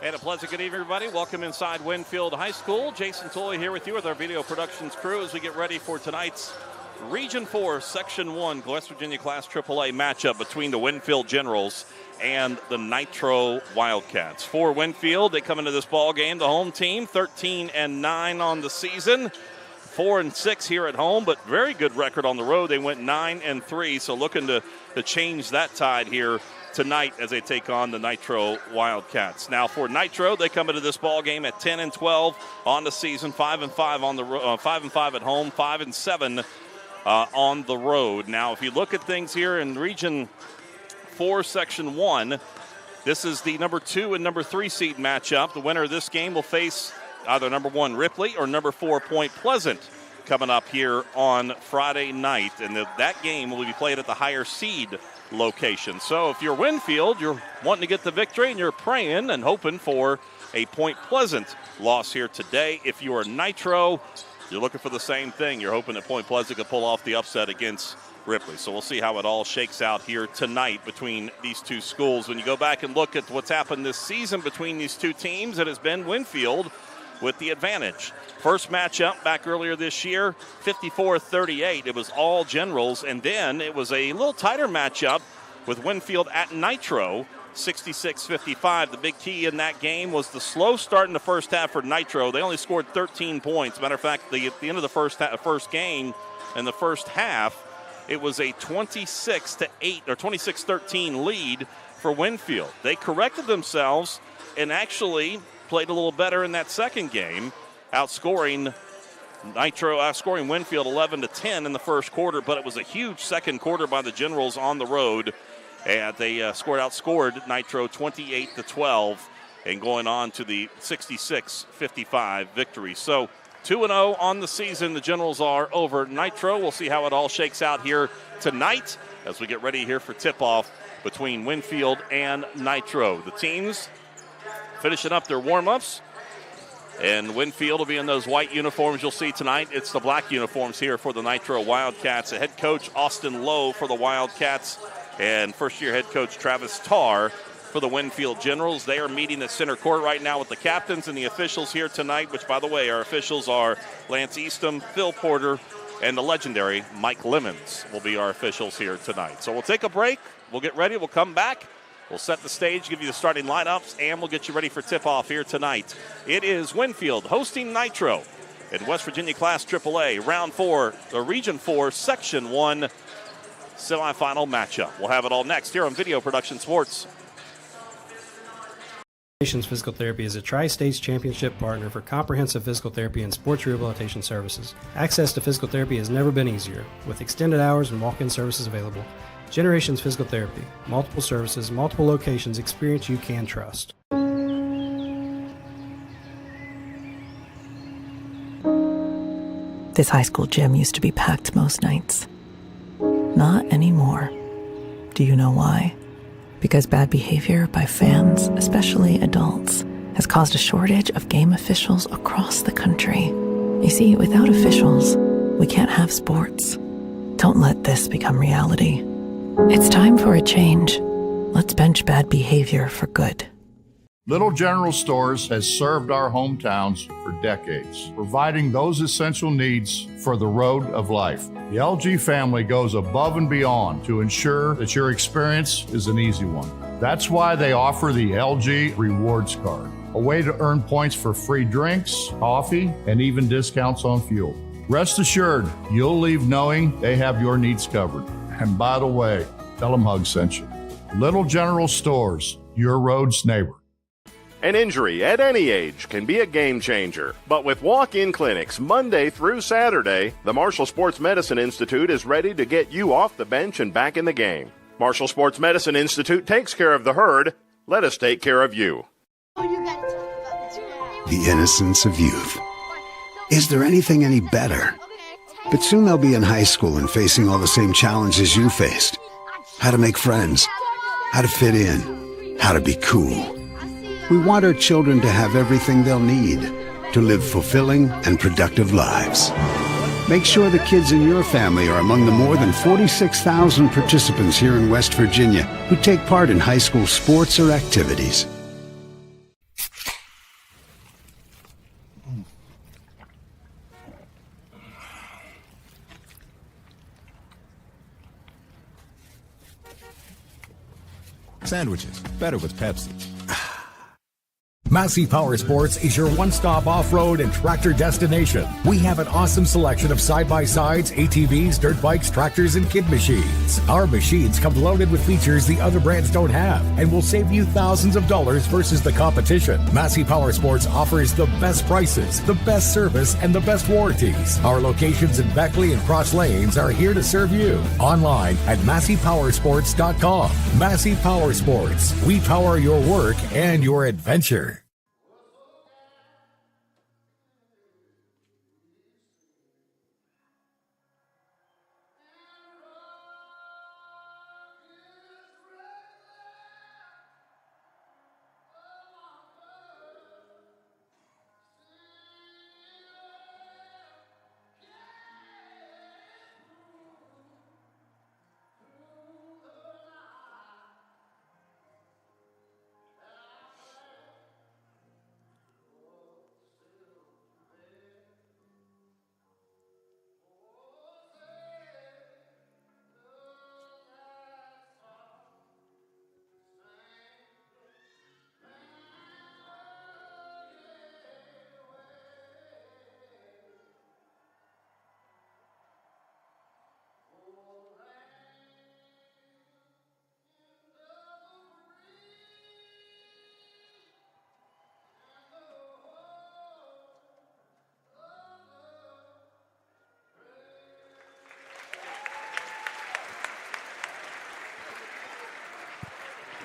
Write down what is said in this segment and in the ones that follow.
And a pleasant good evening, everybody. Welcome inside Winfield High School. Jason Tolley here with you with our video productions crew as we get ready for tonight's Region 4, Section 1, West Virginia Class AAA matchup between the Winfield Generals and the Nitro Wildcats. For Winfield, they come into this ball game, the home team, 13-9 on the season, 4-6 here at home, but very good record on the road. They went 9-3, so looking to change that tide here tonight as they take on the Nitro Wildcats. Now for Nitro, they come into this ball game at 10-12 on the season, 5-5 on the 5-5 at home, 5-7 on the road. Now, if you look at things here in Region 4, Section 1, this is the number 2 and number 3 seed matchup. The winner of this game will face either number 1 Ripley or number 4 Point Pleasant coming up here on Friday night, and that game will be played at the higher seed location. So if you're Winfield, you're wanting to get the victory and you're praying and hoping for a Point Pleasant loss here today. If you are Nitro, you're looking for the same thing. You're hoping that Point Pleasant can pull off the upset against Ripley. So we'll see how it all shakes out here tonight between these two schools. When you go back and look at what's happened this season between these two teams, it has been Winfield with the advantage. First matchup back earlier this year, 54-38. It was all Generals, and then it was a little tighter matchup with Winfield at Nitro, 66-55. The big key in that game was the slow start in the first half for Nitro. They only scored 13 points. Matter of fact, at the end of the first game, in the first half, it was a 26-8 or 26-13 lead for Winfield. They corrected themselves and actually played a little better in that second game, outscoring Winfield 11-10 in the first quarter, but it was a huge second quarter by the Generals on the road, and they outscored Nitro 28-12 and going on to the 66-55 victory. So 2-0 on the season. The Generals are over Nitro. We'll see how it all shakes out here tonight as we get ready here for tip-off between Winfield and Nitro. The teams finishing up their warm-ups, and Winfield will be in those white uniforms you'll see tonight. It's the black uniforms here for the Nitro Wildcats. The head coach, Austin Lowe, for the Wildcats, and first-year head coach Travis Tarr for the Winfield Generals. They are meeting at center court right now with the captains and the officials here tonight, which, by the way, our officials are Lance Eastham, Phil Porter, and the legendary Mike Lemons will be our officials here tonight. So we'll take a break. We'll get ready. We'll come back. We'll set the stage, give you the starting lineups, and we'll get you ready for tip-off here tonight. It is Winfield hosting Nitro in West Virginia Class AAA, Round 4, the Region 4, Section 1 semifinal matchup. We'll have it all next here on Video Production Sports. Physical Therapy is a Tri-States Championship partner for comprehensive physical therapy and sports rehabilitation services. Access to physical therapy has never been easier, with extended hours and walk-in services available. Generations Physical Therapy. Multiple services, multiple locations, experience you can trust. This high school gym used to be packed most nights. Not anymore. Do you know why? Because bad behavior by fans, especially adults, has caused a shortage of game officials across the country. You see, without officials, we can't have sports. Don't let this become reality. It's time for a change. Let's bench bad behavior for good. Little General Stores has served our hometowns for decades, providing those essential needs for the road of life. The LG family goes above and beyond to ensure that your experience is an easy one. That's why they offer the LG Rewards Card, a way to earn points for free drinks, coffee, and even discounts on fuel. Rest assured, you'll leave knowing they have your needs covered. And by the way, tell them Hug sent you. Little General Stores, your road's neighbor. An injury at any age can be a game changer. But with walk-in clinics Monday through Saturday, the Marshall Sports Medicine Institute is ready to get you off the bench and back in the game. Marshall Sports Medicine Institute takes care of the herd. Let us take care of you. The innocence of youth. Is there anything any better? But soon they'll be in high school and facing all the same challenges you faced. How to make friends, how to fit in, how to be cool. We want our children to have everything they'll need to live fulfilling and productive lives. Make sure the kids in your family are among the more than 46,000 participants here in West Virginia who take part in high school sports or activities. Sandwiches, better with Pepsi. Massey Power Sports is your one-stop off-road and tractor destination. We have an awesome selection of side-by-sides, ATVs, dirt bikes, tractors, and kid machines. Our machines come loaded with features the other brands don't have and will save you thousands of dollars versus the competition. Massey Power Sports offers the best prices, the best service, and the best warranties. Our locations in Beckley and Cross Lanes are here to serve you. Online at MasseyPowersports.com. Massey Power Sports. We power your work and your adventure.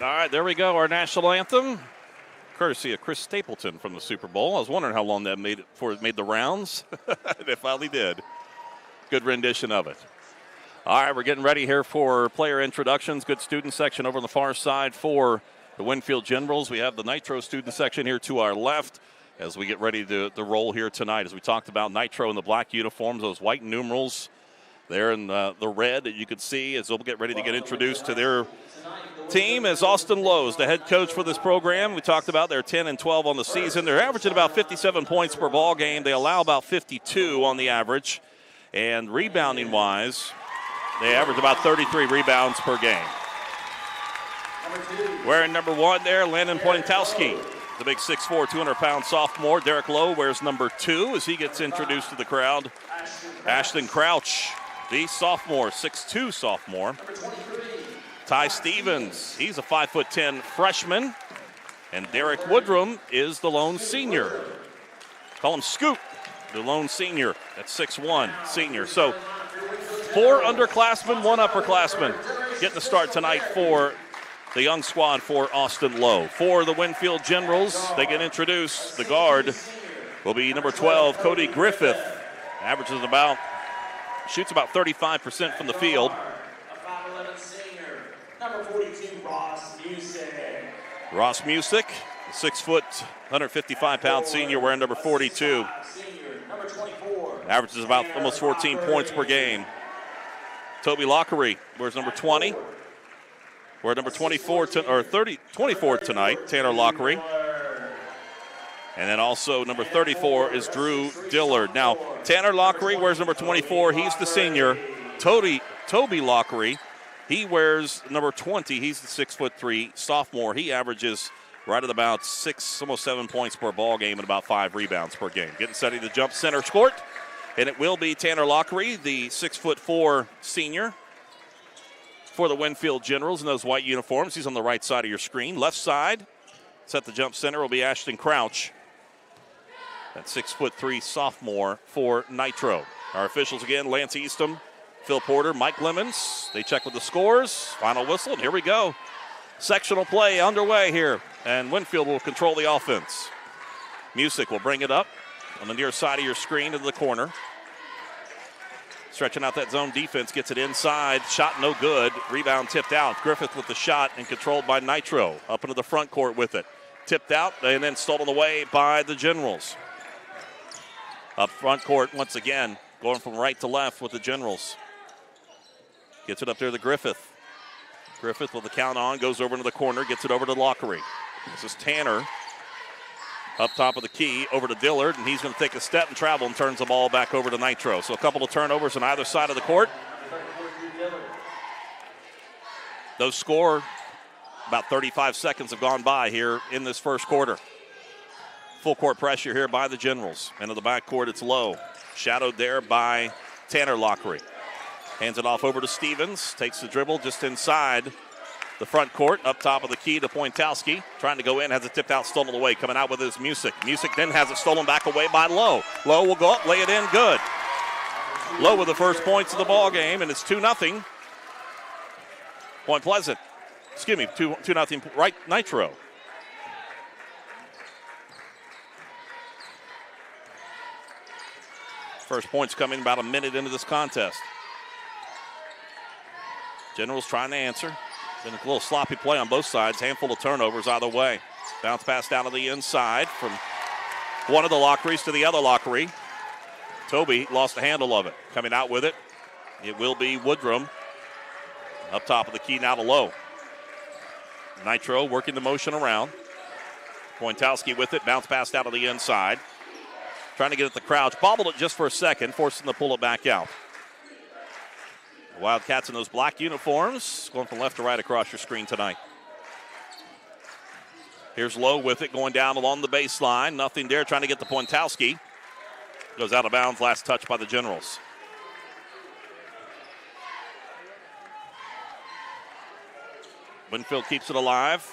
All right, there we go, our national anthem, courtesy of Chris Stapleton from the Super Bowl. I was wondering how long that made it before it made the rounds. It finally did. Good rendition of it. All right, we're getting ready here for player introductions. Good student section over on the far side for the Winfield Generals. We have the Nitro student section here to our left as we get ready to roll here tonight. As we talked about, Nitro in the black uniforms, those white numerals there in the red that you can see as they'll get ready to get introduced to their team. As Austin Lowe's, the head coach for this program, we talked about they're 10-12 on the season. They're averaging about 57 points per ball game. They allow about 52 on the average. And rebounding-wise, they average about 33 rebounds per game. Wearing number 1 there, Landon Poniatowski, the big 6'4", 200-pound sophomore. Derek Lowe wears number 2 as he gets introduced to the crowd. Ashton Crouch, the sophomore, 6'2" sophomore. Ty Stevens, he's a 5'10" freshman. And Derek Woodrum is the lone senior. Call him Scoot, the lone senior at 6'1", senior. So 4 underclassmen, 1 upperclassman getting the start tonight for the young squad for Austin Lowe. For the Winfield Generals, they get introduced. The guard will be number 12, Cody Griffith. Shoots about 35% from the field. Number 42, Ross Music. Ross Music, 6 foot, 155-pound senior wearing number 42. Number 24. Averages about almost 14 points per game. Toby Lockery wears number 20. Wear number 24 24 tonight, Tanner Lockery. And then also number 34 is Drew Dillard. Now, Tanner Lockery wears number 24. He's the senior. Toby Lockery, he wears number 20. He's the 6'3" sophomore. He averages right at about 6, almost 7 points per ball game and about 5 rebounds per game. Getting ready to jump center court, and it will be Tanner Lockery, the 6'4" senior for the Winfield Generals in those white uniforms. He's on the right side of your screen. Left side, set the jump center, will be Ashton Crouch, that 6'3" sophomore for Nitro. Our officials again, Lance Eastham, Phil Porter, Mike Lemons. They check with the scores. Final whistle, and here we go. Sectional play underway here, and Winfield will control the offense. Music will bring it up on the near side of your screen into the corner. Stretching out that zone defense, gets it inside. Shot no good. Rebound tipped out. Griffith with the shot and controlled by Nitro. Up into the front court with it. Tipped out and then stolen away by the Generals. Up front court once again, going from right to left with the Generals. Gets it up there to Griffith. Griffith with the count on, goes over into the corner, gets it over to Lockery. This is Tanner up top of the key, over to Dillard, and he's going to take a step and travel and turns the ball back over to Nitro. So a couple of turnovers on either side of the court. Those score About 35 seconds have gone by here in this first quarter. Full court pressure here by the Generals. Into the backcourt, it's Lowe. Shadowed there by Tanner Lockery. Hands it off over to Stevens. Takes the dribble just inside the front court. Up top of the key to Pointowski. Trying to go in, has it tipped out, stolen away. Coming out with his Music. Music then has it stolen back away by Lowe. Lowe will go up, lay it in, good. Lowe with the first points of the ball game, and it's 2-0. Point Pleasant. Excuse me, 2-0 right Nitro. First points coming about a minute into this contest. Generals trying to answer. Been a little sloppy play on both sides. Handful of turnovers either way. Bounce pass down to the inside from one of the Lockeries to the other Lockery. Toby lost the handle of it. Coming out with it, it will be Woodrum. Up top of the key now to Lowe. Nitro working the motion around. Pointowski with it. Bounce pass down to the inside. Trying to get at the Crouch. Bobbled it just for a second, forcing to pull it back out. The Wildcats in those black uniforms, going from left to right across your screen tonight. Here's Lowe with it, going down along the baseline. Nothing there, trying to get to Pointowski. Goes out of bounds, last touch by the Generals. Winfield keeps it alive.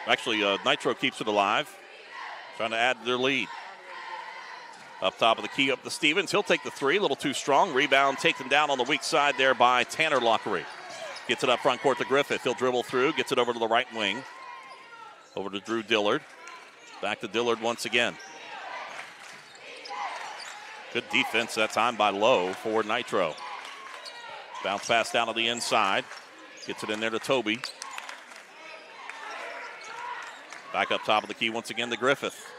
Actually, Nitro keeps it alive. Trying to add to their lead. Up top of the key, up to Stevens. He'll take the three, a little too strong. Rebound taken down on the weak side there by Tanner Lockery. Gets it up front court to Griffith. He'll dribble through, gets it over to the right wing. Over to Drew Dillard. Back to Dillard once again. Good defense that time by Lowe for Nitro. Bounce pass down to the inside. Gets it in there to Toby. Back up top of the key once again to Griffith.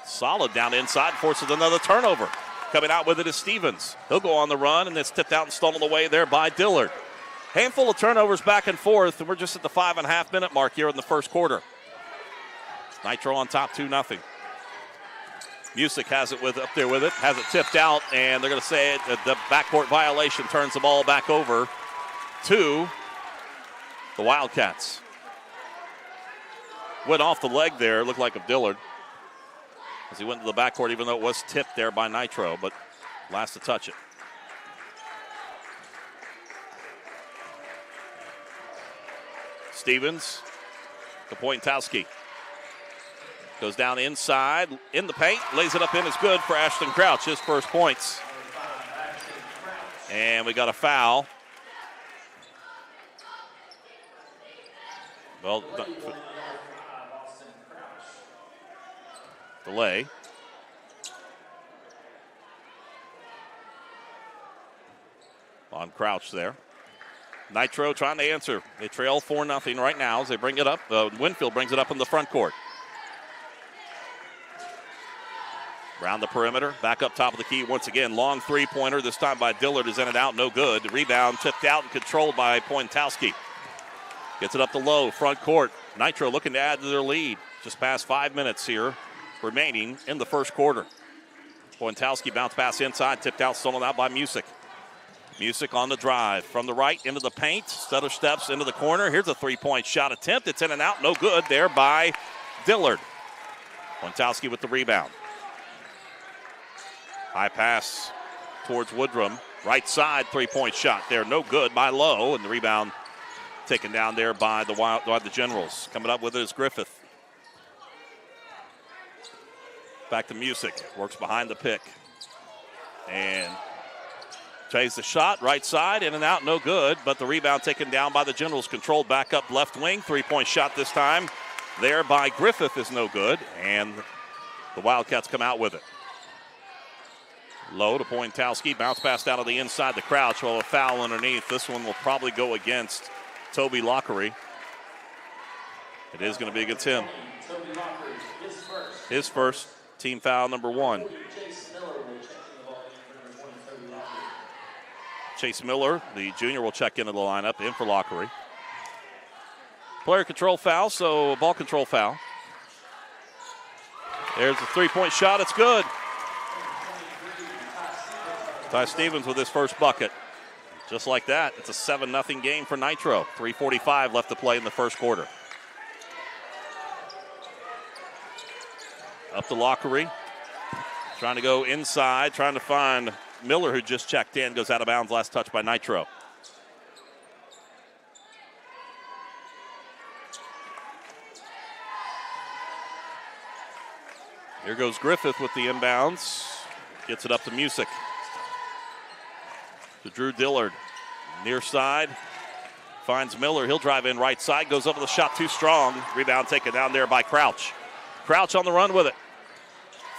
Solid down inside, forces another turnover. Coming out with it is Stevens. He'll go on the run, and it's tipped out and stolen away there by Dillard. Handful of turnovers back and forth, and we're just at the 5.5-minute mark here in the first quarter. Nitro on top, 2-0. Music has it up there with it, has it tipped out, and they're going to say the backcourt violation turns the ball back over to the Wildcats. Went off the leg there, looked like of Dillard, as he went to the backcourt, even though it was tipped there by Nitro, but last to touch it. Stevens to Pointowski. Goes down inside, in the paint, lays it up in, is good for Ashton Crouch, his first points. And we got a foul. Well, delay. On Crouch there. Nitro trying to answer. They trail 4-0 right now as they bring it up. Winfield brings it up in the front court. Around the perimeter, back up top of the key once again. Long three-pointer, this time by Dillard, is in and out, no good. The rebound tipped out and controlled by Pointowski. Gets it up to Lowe, front court. Nitro looking to add to their lead. Just past 5 minutes here remaining in the first quarter. Pointowski bounce pass inside, tipped out, stolen out by Music. Music on the drive from the right into the paint. Stutter steps into the corner. Here's a three-point shot attempt. It's in and out, no good there by Dillard. Pointowski with the rebound. High pass towards Woodrum. Right side three-point shot there, no good by Lowe, and the rebound taken down there by the Generals. Coming up with it is Griffith. Back to Music, works behind the pick. And takes the shot, right side, in and out, no good, but the rebound taken down by the Generals. Controlled back up left wing, three-point shot this time. There by Griffith is no good, and the Wildcats come out with it. Low to Pointowski, bounce pass down to the inside, the Crouch, while a foul underneath. This one will probably go against Toby Lockery. It is going to be against him. His first, team foul number 1. Chase Miller, the junior, will check into the lineup, in for Lockery. Player control foul, so ball control foul. There's a three-point shot, it's good. Ty Stevens with his first bucket. Just like that, it's a 7-0 game for Nitro. 3:45 left to play in the first quarter. Up to Lockery. Trying to go inside, trying to find Miller, who just checked in, goes out of bounds. Last touch by Nitro. Here goes Griffith with the inbounds. Gets it up to Music. To Drew Dillard. Near side. Finds Miller. He'll drive in right side. Goes up with a shot too strong. Rebound taken down there by Crouch. Crouch on the run with it.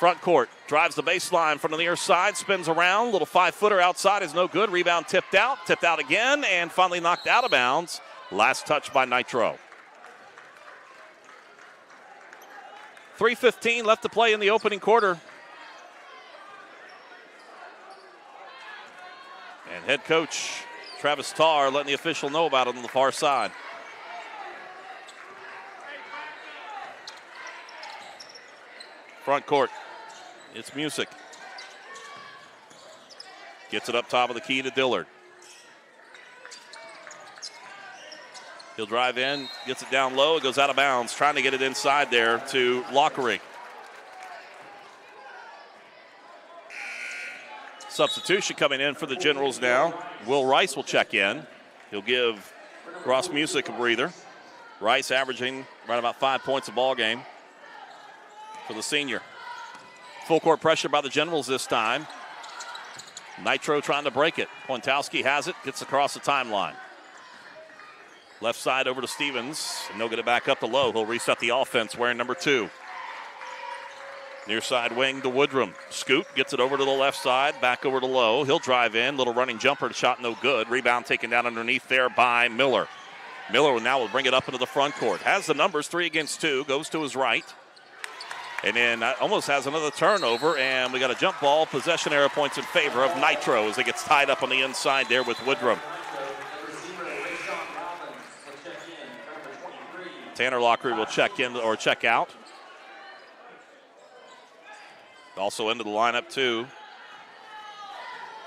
Front court. Drives the baseline from the near side. Spins around. Little 5-footer outside is no good. Rebound tipped out. Tipped out again. And finally knocked out of bounds. Last touch by Nitro. 3:15 left to play in the opening quarter. And head coach Travis Tarr letting the official know about it on the far side. Front court. It's Music. Gets it up top of the key to Dillard. He'll drive in, gets it down low, it goes out of bounds, trying to get it inside there to Lockery. Substitution coming in for the Generals now. Will Rice will check in. He'll give Ross Music a breather. Rice averaging right about 5 points a ball game for the senior. Full court pressure by the Generals this time. Nitro trying to break it. Pointowski has it, gets across the timeline. Left side over to Stevens, and they'll get it back up to Lowe. He'll reset the offense wearing number 2. Near side wing to Woodrum. Scoot gets it over to the left side, back over to Lowe. He'll drive in, little running jumper, shot no good. Rebound taken down underneath there by Miller. Miller now will bring it up into the front court. Has the numbers, 3 against 2, goes to his right. And then almost has another turnover, and we got a jump ball. Possession arrow points in favor of Nitro as it gets tied up on the inside there with Woodrum. Tanner Lockery will check in or check out. Also into the lineup too,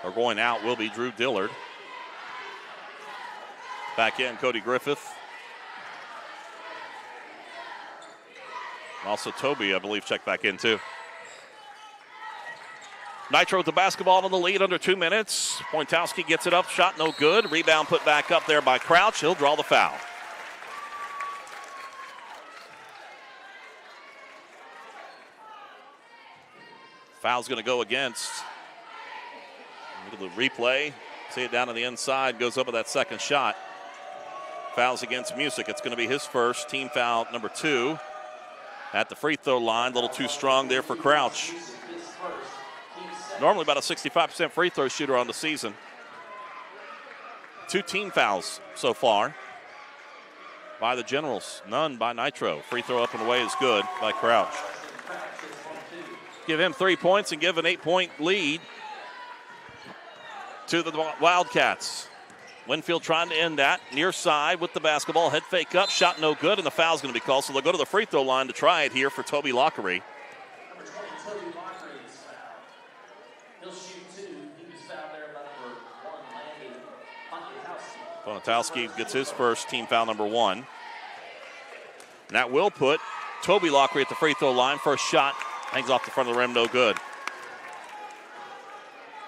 or going out, will be Drew Dillard. Back in, Cody Griffith. Also Toby, I believe, checked back in too. Nitro with the basketball in the lead under 2 minutes. Pointowski gets it up, shot no good. Rebound put back up there by Crouch. He'll draw the foul. Foul's going to go against. Look at the replay. See it down on the inside. Goes up with that second shot. Foul's against Music. It's going to be his first. Team foul number 2 at the free throw line. A little too strong there for Crouch. Normally about a 65% free throw shooter on the season. 2 team fouls so far by the Generals. None by Nitro. Free throw up and away is good by Crouch. Give him 3 points and give an 8-point lead to the Wildcats. Winfield trying to end that. Near side with the basketball. Head fake up. Shot no good, and the foul's going to be called. So they'll go to the free throw line to try it here for Toby Lockery. Number 20, Toby Lockery is fouled. He'll shoot 2. He was fouled there by number 1, Landon Pointowski gets his first, team foul number 1. And that will put Toby Lockery at the free throw line. First shot hangs off the front of the rim, no good.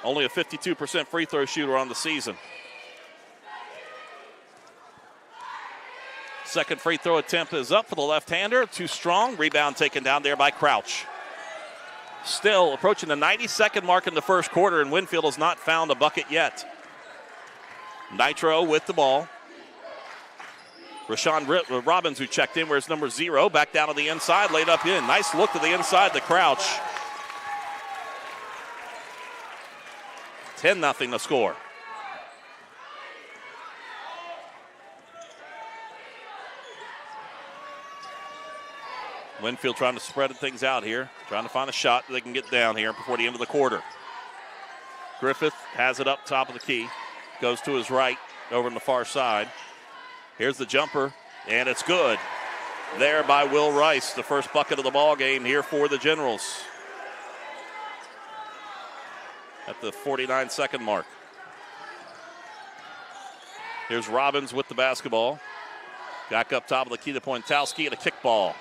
Only a 52% free throw shooter on the season. Second free throw attempt is up for the left-hander. Too strong. Rebound taken down there by Crouch. Still approaching the 90-second mark in the first quarter, and Winfield has not found a bucket yet. Nitro with the ball. Rashawn Robbins, who checked in, wears number 0. Back down to the inside, laid up in. Nice look to the inside to Crouch. 10-0 the score. Winfield trying to spread things out here, trying to find a shot that they can get down here before the end of the quarter. Griffith has it up top of the key, goes to his right over on the far side. Here's the jumper, and it's good. There by Will Rice, the first bucket of the ball game here for the Generals. At the 49-second mark. Here's Robbins with the basketball. Back up top of the key to Pointowski and a kickball.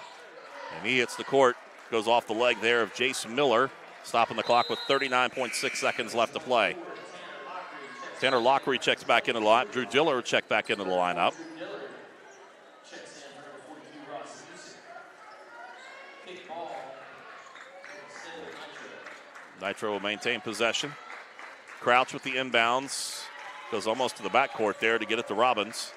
And he hits the court, goes off the leg there of Jace Miller, stopping the clock with 39.6 seconds left to play. Tanner Lockery checks back into the lineup. Drew Diller checked back into the lineup. Nitro will maintain possession. Crouch with the inbounds. Goes almost to the backcourt there to get it to Robbins.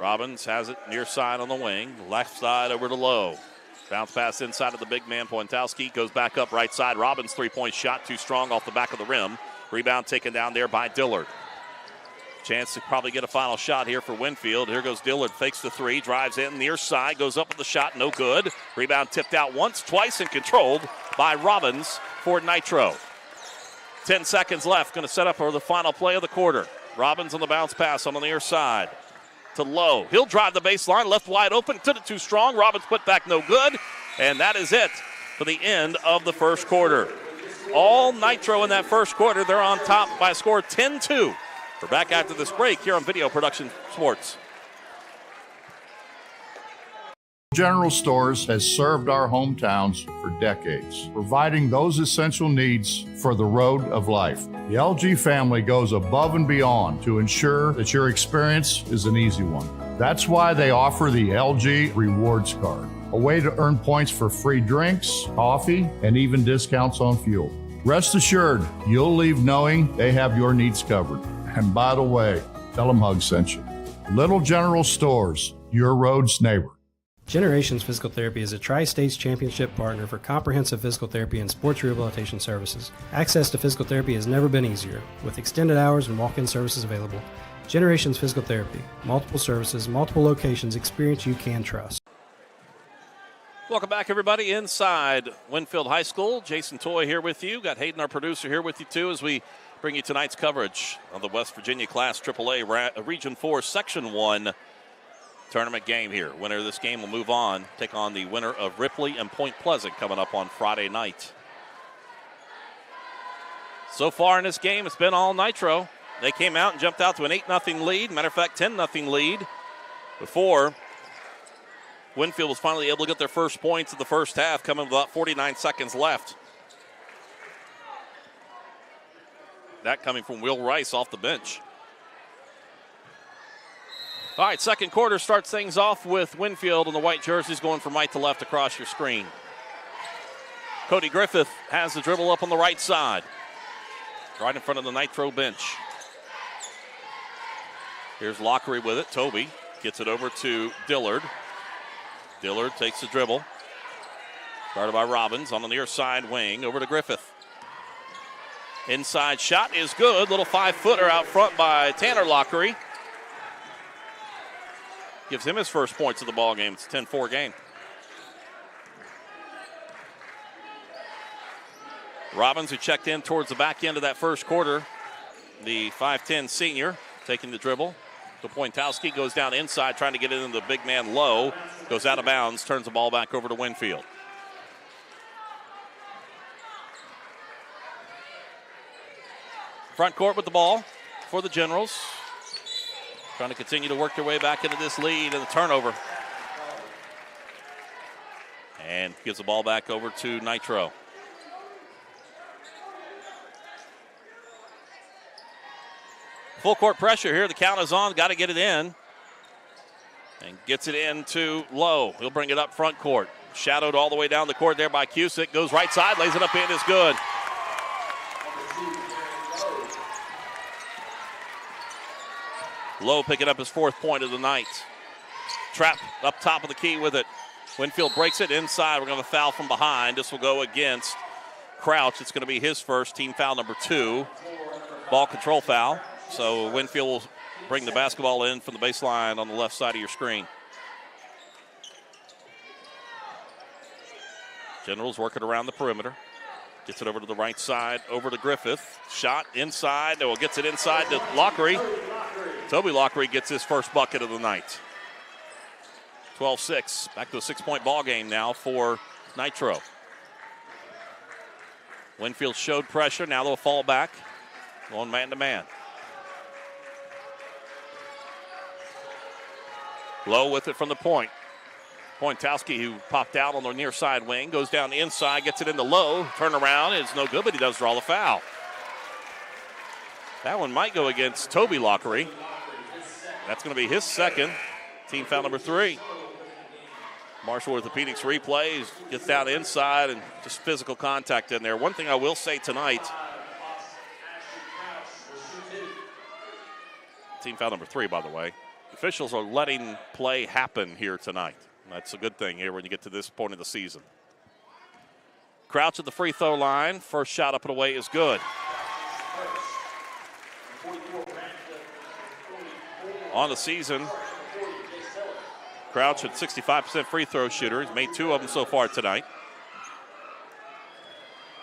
Robbins has it near side on the wing. Left side over to Lowe. Bounce pass inside of the big man. Pointowski goes back up right side. Robbins' three-point shot too strong off the back of the rim. Rebound taken down there by Dillard. Chance to probably get a final shot here for Winfield. Here goes Dillard, fakes the three, drives in near side, goes up with the shot, no good. Rebound tipped out once, twice, and controlled by Robbins for Nitro. 10 seconds left, going to set up for the final play of the quarter. Robbins on the bounce pass on the near side to Lowe. He'll drive the baseline, left wide open, took it too strong. Robbins put back no good, and that is it for the end of the first quarter. All Nitro in that first quarter. They're on top by a score 10-2. We're back after this break here on Video Production Sports. General Stores has served our hometowns for decades, providing those essential needs for the road of life. The LG family goes above and beyond to ensure that your experience is an easy one. That's why they offer the LG Rewards Card, a way to earn points for free drinks, coffee, and even discounts on fuel. Rest assured, you'll leave knowing they have your needs covered. And by the way, tell them Hug sent you. Little General Stores, your road's neighbor. Generations Physical Therapy is a Tri-States Championship partner for comprehensive physical therapy and sports rehabilitation services. Access to physical therapy has never been easier, with extended hours and walk-in services available. Generations Physical Therapy, multiple services, multiple locations, experience you can trust. Welcome back, everybody, inside Winfield High School. Jason Toy here with you. Got Hayden, our producer, here with you, too, as we bring you tonight's coverage of the West Virginia Class AAA Region 4 Section 1 tournament game here. Winner of this game will move on, take on the winner of Ripley and Point Pleasant coming up on Friday night. So far in this game, it's been all Nitro. They came out and jumped out to an 8-0 lead. Matter of fact, 10-0 lead before Winfield was finally able to get their first points in the first half, coming with about 49 seconds left. That coming from Will Rice off the bench. All right, second quarter starts things off with Winfield in the white jerseys going from right to left across your screen. Cody Griffith has the dribble up on the right side, right in front of the Nitro bench. Here's Lockery with it. Toby gets it over to Dillard. Dillard takes the dribble. Guarded by Robbins on the near side wing over to Griffith. Inside shot is good. Little 5-footer out front by Tanner Lockery. Gives him his first points of the ball game. It's a 10-4 game. Robbins, who checked in towards the back end of that first quarter, the 5'10 senior, taking the dribble. The Pointowski goes down inside, trying to get it into the big man Low. Goes out of bounds, turns the ball back over to Winfield. Front court with the ball for the Generals. Trying to continue to work their way back into this lead and the turnover. And gives the ball back over to Nitro. Full court pressure here. The count is on. Got to get it in. And gets it into Lowe. He'll bring it up front court. Shadowed all the way down the court there by Cusick. Goes right side, lays it up in, is good. Lowe picking up his fourth point of the night. Trap up top of the key with it. Winfield breaks it inside. We're going to have a foul from behind. This will go against Crouch. It's going to be his first, team foul number 2. Ball control foul. So Winfield will bring the basketball in from the baseline on the left side of your screen. Generals working around the perimeter. Gets it over to the right side, over to Griffith. Shot inside. Well, gets it inside to Lockery. Toby Lockery gets his first bucket of the night. 12-6. Back to a 6-point ball game now for Nitro. Winfield showed pressure. Now they'll fall back. Going man-to-man. Lowe with it from the point. Pointowski, who popped out on the near side wing, goes down the inside, gets it in the low, turn around, it's no good, but he does draw the foul. That one might go against Toby Lockery. That's going to be his second, team foul number 3. Marshall Orthopedics replays, gets down the inside, and just physical contact in there. One thing I will say tonight, team foul number 3, by the way, officials are letting play happen here tonight. That's a good thing here when you get to this point of the season. Crouch at the free throw line. First shot up and away is good. On the season, Crouch at 65% free throw shooter. He's made 2 of them so far tonight.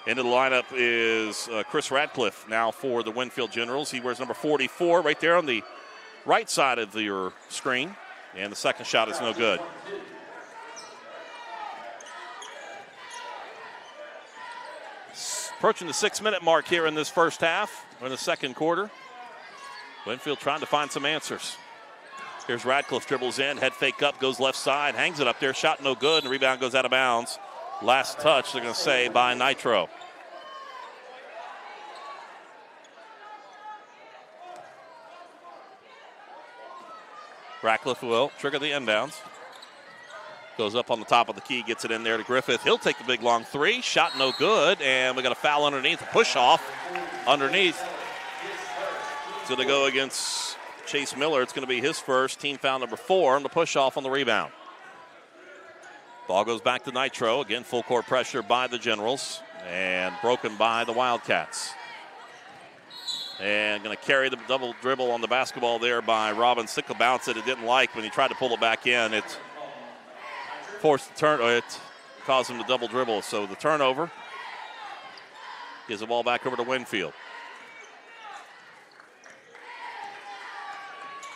Into the lineup is Chris Radcliffe now for the Winfield Generals. He wears number 44 right there on the right side of your screen. And the second shot is no good. Approaching the 6-minute mark here in this first half, or in the second quarter. Winfield trying to find some answers. Here's Radcliffe, dribbles in, head fake up, goes left side, hangs it up there, shot no good, and rebound goes out of bounds. Last touch, they're going to say, by Nitro. Radcliffe will trigger the inbounds. Goes up on the top of the key, gets it in there to Griffith. He'll take the big long 3. Shot no good, and we got a foul underneath, a push off underneath. It's going to go against Chase Miller. It's going to be his first, team foul number 4, on the push off on the rebound. Ball goes back to Nitro. Again, full court pressure by the Generals, and broken by the Wildcats. And going to carry the double dribble on the basketball there by Robbins. Took a bounce that it didn't like when he tried to pull it back in. It forced the turn, it caused him to double dribble. So the turnover gives the ball back over to Winfield.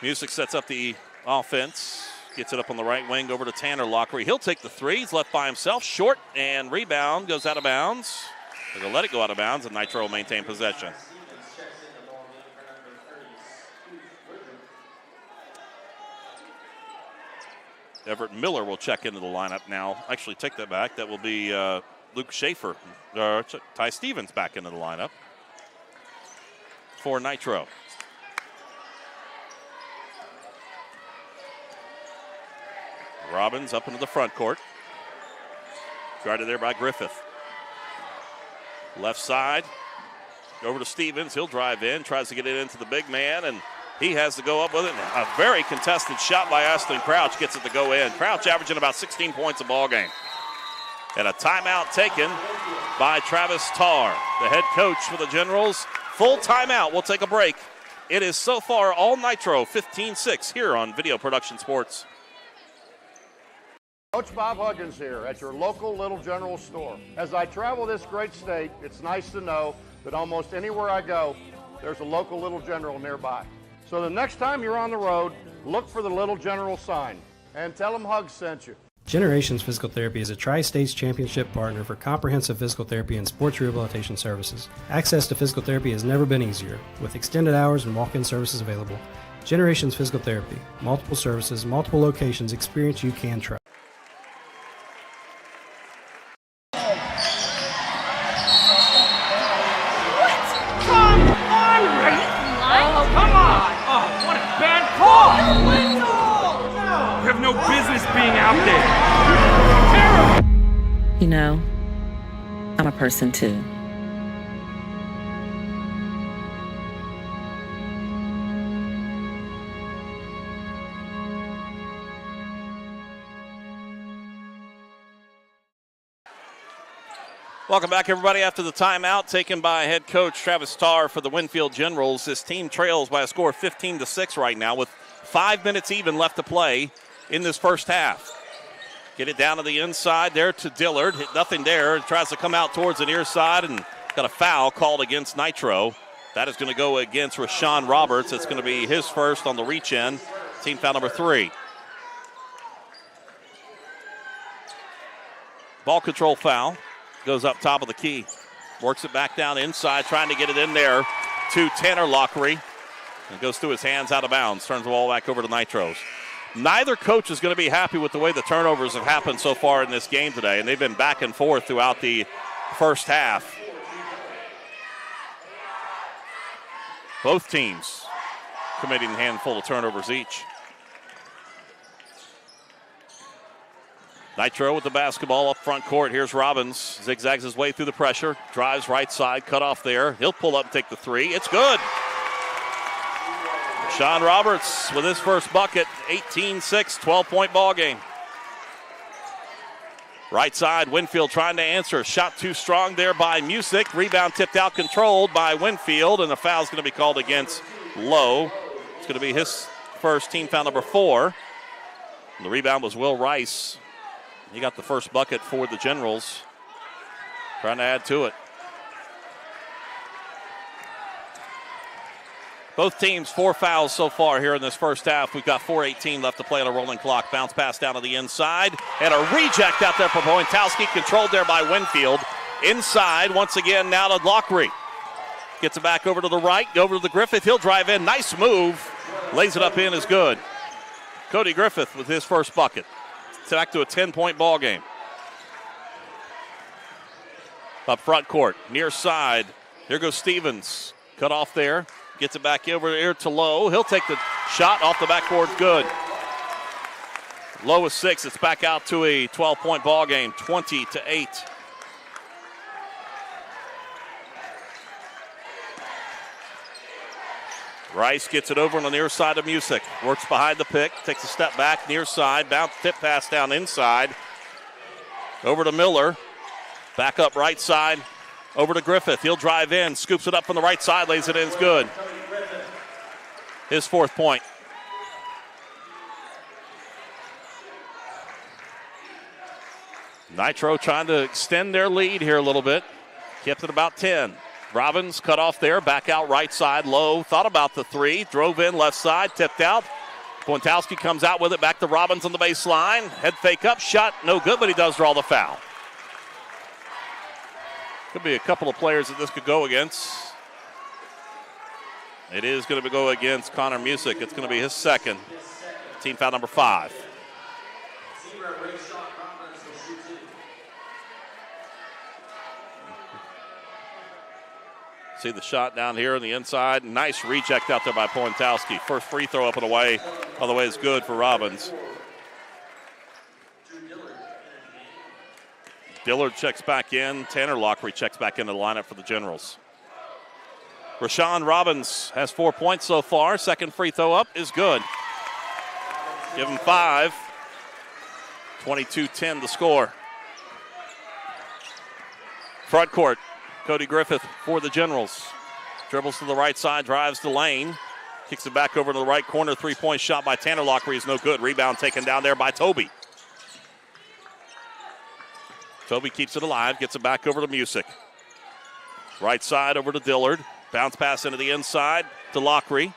Music sets up the offense. Gets it up on the right wing over to Tanner Lockery. He'll take the 3. He's left by himself. Short, and rebound goes out of bounds. They're going to let it go out of bounds, and Nitro will maintain possession. Everett Miller will check into the lineup now. Actually, take that back. That will be Luke Schaefer. Ty Stevens back into the lineup for Nitro. Robbins up into the front court. Guarded there by Griffith. Left side. Over to Stevens. He'll drive in. Tries to get it into the big man, and he has to go up with it. A very contested shot by Aston Crouch gets it to go in. Crouch averaging about 16 points a ball game. And a timeout taken by Travis Tarr, the head coach for the Generals. Full timeout. We'll take a break. It is so far all Nitro, 15-6 here on Video Production Sports. Coach Bob Huggins here at your local Little General store. As I travel this great state, it's nice to know that almost anywhere I go, there's a local Little General nearby. So the next time you're on the road, look for the Little General sign and tell them Hugs sent you. Generations Physical Therapy is a Tri-States Championship partner for comprehensive physical therapy and sports rehabilitation services. Access to physical therapy has never been easier, with extended hours and walk-in services available. Generations Physical Therapy, multiple services, multiple locations, experience you can trust. You know, I'm a person too. Welcome back, everybody, after the timeout taken by head coach Travis Tarr for the Winfield Generals. This team trails by a score of 15-6 right now with 5 minutes even left to play in this first half. Get it down to the inside there to Dillard. Hit nothing there. Tries to come out towards the near side and got a foul called against Nitro. That is going to go against Rashawn Roberts. It's going to be his first on the reach in. Team foul number 3. Ball control foul. Goes up top of the key. Works it back down inside, trying to get it in there to Tanner Lockery. It goes through his hands out of bounds. Turns the ball back over to Nitros. Neither coach is going to be happy with the way the turnovers have happened so far in this game today, and they've been back and forth throughout the first half. Both teams committing a handful of turnovers each. Nitro with the basketball up front court. Here's Robbins. Zigzags his way through the pressure. Drives right side. Cut off there. He'll pull up and take the three. It's good. Sean Roberts with his first bucket. 18-6, 12-point ball game. Right side, Winfield trying to answer. Shot too strong there by Music. Rebound tipped out, controlled by Winfield, and the foul's going to be called against Lowe. It's going to be his first, team foul number 4. And the rebound was Will Rice. He got the first bucket for the Generals. Trying to add to it. Both teams 4 fouls so far here in this first half. We've got 4:18 left to play on a rolling clock. Bounce pass down to the inside. And a reject out there for Pointowski. Controlled there by Winfield. Inside once again now to Lockery. Gets it back over to the right. Over to the Griffith. He'll drive in. Nice move. Lays it up in is good. Cody Griffith with his first bucket. It's back to a 10-point ball game. Up front court. Near side. Here goes Stevens. Cut off there. Gets it back over here to Lowe. He'll take the shot off the backboard. Good. Lowe is 6. It's back out to a 12-point ball game, 20-8. Rice gets it over on the near side of Music. Works behind the pick. Takes a step back, near side. Bounce, tip pass down inside. Over to Miller. Back up right side. Over to Griffith. He'll drive in. Scoops it up from the right side. Lays it in. It's good. His 4th point. Nitro trying to extend their lead here a little bit. Kept it about 10. Robbins cut off there. Back out right side. Low. Thought about the 3. Drove in left side. Tipped out. Pointowski comes out with it. Back to Robbins on the baseline. Head fake up. Shot no good, but he does draw the foul. Could be a couple of players that this could go against. It is going to go against Connor Music. It's going to be his second. Team foul number 5. See the shot down here on the inside. Nice reject out there by Pointowski. First free throw up and away. All the way is good for Robbins. Dillard checks back in. Tanner Lockery checks back into the lineup for the Generals. Rashawn Robbins has 4 points so far. Second free throw up is good. Give him 5. 22-10 the score. Front court. Cody Griffith for the Generals. Dribbles to the right side, drives the lane. Kicks it back over to the right corner. 3-point shot by Tanner Lockery is no good. Rebound taken down there by Toby. Toby keeps it alive, gets it back over to Music. Right side over to Dillard. Bounce pass into the inside to Lockery.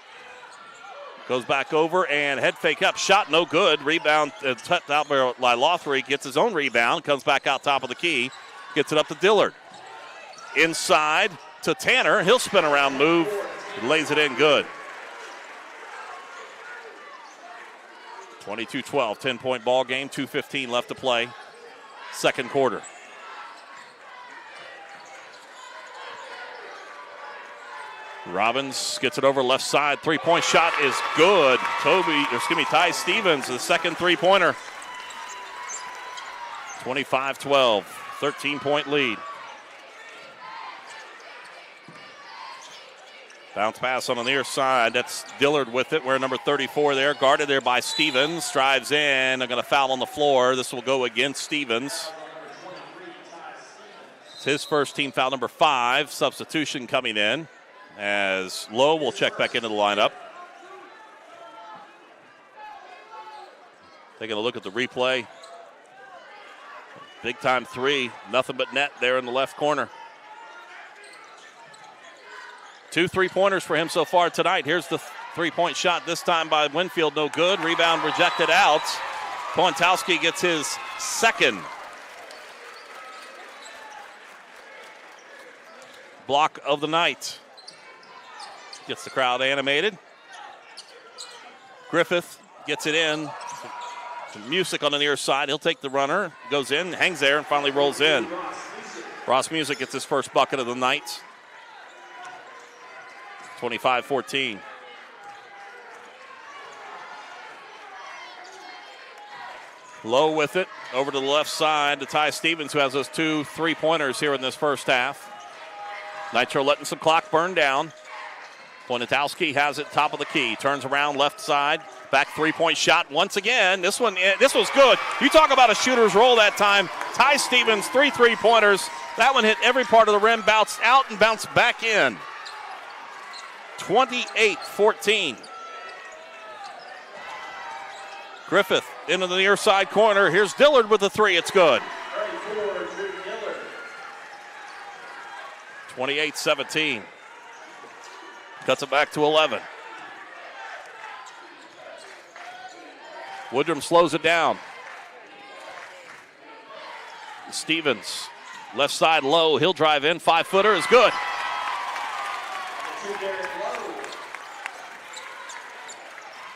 Goes back over and head fake up. Shot no good. Rebound tucked out by Lockery. Gets his own rebound. Comes back out top of the key. Gets it up to Dillard. Inside to Tanner. He'll spin around move. Lays it in good. 22-12, 10-point ball game. 2:15 left to play. Second quarter. Robbins gets it over left side. 3-point shot is good. Ty Stevens, the second 3-pointer. 25-12, 13-point lead. Bounce pass on the near side. That's Dillard with it. We're number 34 there. Guarded there by Stevens. Drives in. They're going to foul on the floor. This will go against Stevens. It's his first, team foul number 5. Substitution coming in as Lowe will check back into the lineup. Taking a look at the replay. Big time 3. Nothing but net there in the left corner. 2 3-pointers for him so far tonight. Here's the 3-point shot, this time by Winfield, no good. Rebound rejected out. Pointowski gets his second block of the night. Gets the crowd animated. Griffith gets it in. Some music on the near side. He'll take the runner, goes in, hangs there, and finally rolls in. Ross Music gets his first bucket of the night. 25-14. Low with it, over to the left side to Ty Stevens, who has those 2 3-pointers here in this first half. Nitro letting some clock burn down. Ponitowski has it top of the key, turns around left side, back 3-point shot once again. This was good. You talk about a shooter's roll that time. Ty Stevens, 3 3-pointers. That one hit every part of the rim, bounced out and bounced back in. 28-14. Griffith into the near side corner. Here's Dillard with the 3. It's good. 28-17. Cuts it back to 11. Woodrum slows it down. Stevens, left side low. He'll drive in. 5-footer is good.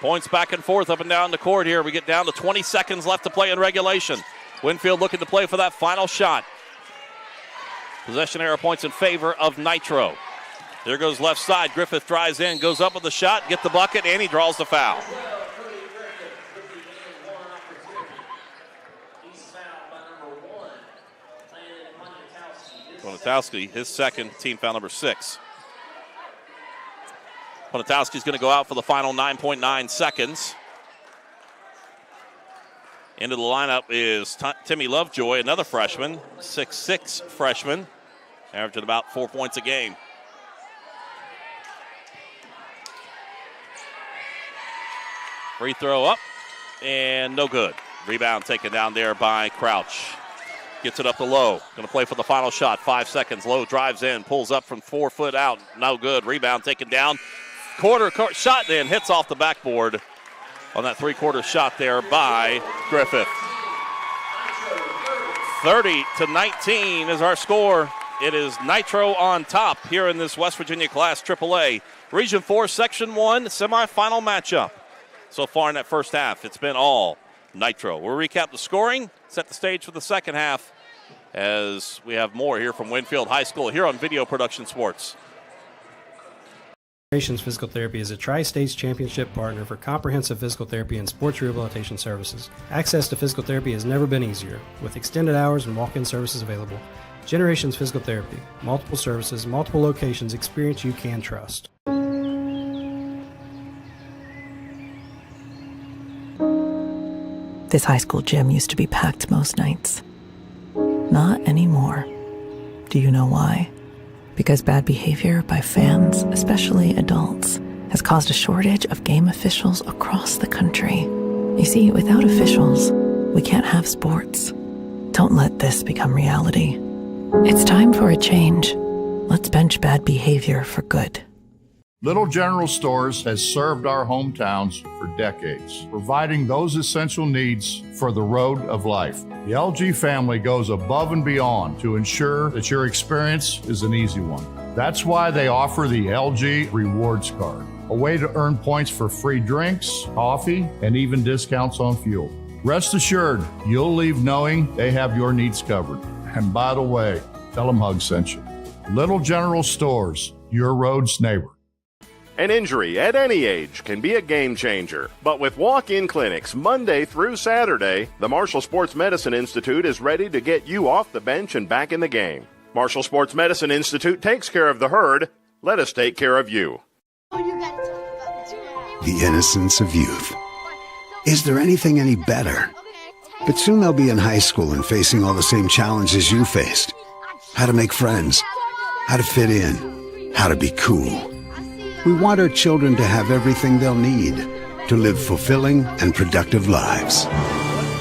Points back and forth up and down the court here. We get down to 20 seconds left to play in regulation. Winfield looking to play for that final shot. Possession arrow points in favor of Nitro. There goes left side. Griffith drives in, goes up with the shot, get the bucket, and he draws the foul. Ponitowski, his second, team foul number 6. Ponitowski's going to go out for the final 9.9 seconds. Into the lineup is Timmy Lovejoy, another freshman, 6'6" freshman, averaging about 4 points a game. Free throw up, and no good. Rebound taken down there by Crouch. Gets it up to Lowe. Going to play for the final shot. 5 seconds. Lowe drives in, pulls up from 4 foot out. No good. Rebound taken down. Quarter shot then hits off the backboard on that 3-quarter shot there by Griffith. 30-19 is our score. It is Nitro on top here in this West Virginia Class AAA. Region 4, Section 1 semifinal matchup. So far in that first half, it's been all Nitro. We'll recap the scoring, set the stage for the second half as we have more here from Winfield High School here on Video Production Sports. Physical Therapy is a Tri-States Championship partner for comprehensive physical therapy and sports rehabilitation services. Access to physical therapy has never been easier, with extended hours and walk-in services available. Generations Physical Therapy, multiple services, multiple locations, experience you can trust. This high school gym used to be packed most nights. Not anymore. Do you know why? Because bad behavior by fans, especially adults, has caused a shortage of game officials across the country. You see, without officials, we can't have sports. Don't let this become reality. It's time for a change. Let's bench bad behavior for good. Little General Stores has served our hometowns for decades, providing those essential needs for the road of life. The LG family goes above and beyond to ensure that your experience is an easy one. That's why they offer the LG Rewards Card, a way to earn points for free drinks, coffee, and even discounts on fuel. Rest assured, you'll leave knowing they have your needs covered. And by the way, tell them Hug sent you. Little General Stores, your road's neighbor. An injury at any age can be a game changer. But with walk-in clinics Monday through Saturday, the Marshall Sports Medicine Institute is ready to get you off the bench and back in the game. Marshall Sports Medicine Institute takes care of the herd. Let us take care of you. The innocence of youth. Is there anything any better? But soon they'll be in high school and facing all the same challenges you faced. How to make friends, how to fit in, how to be cool. We want our children to have everything they'll need to live fulfilling and productive lives.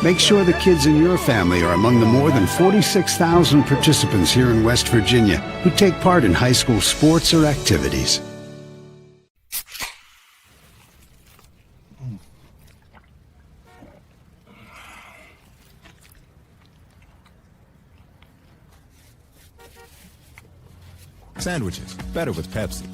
Make sure the kids in your family are among the more than 46,000 participants here in West Virginia who take part in high school sports or activities. Sandwiches, better with Pepsi.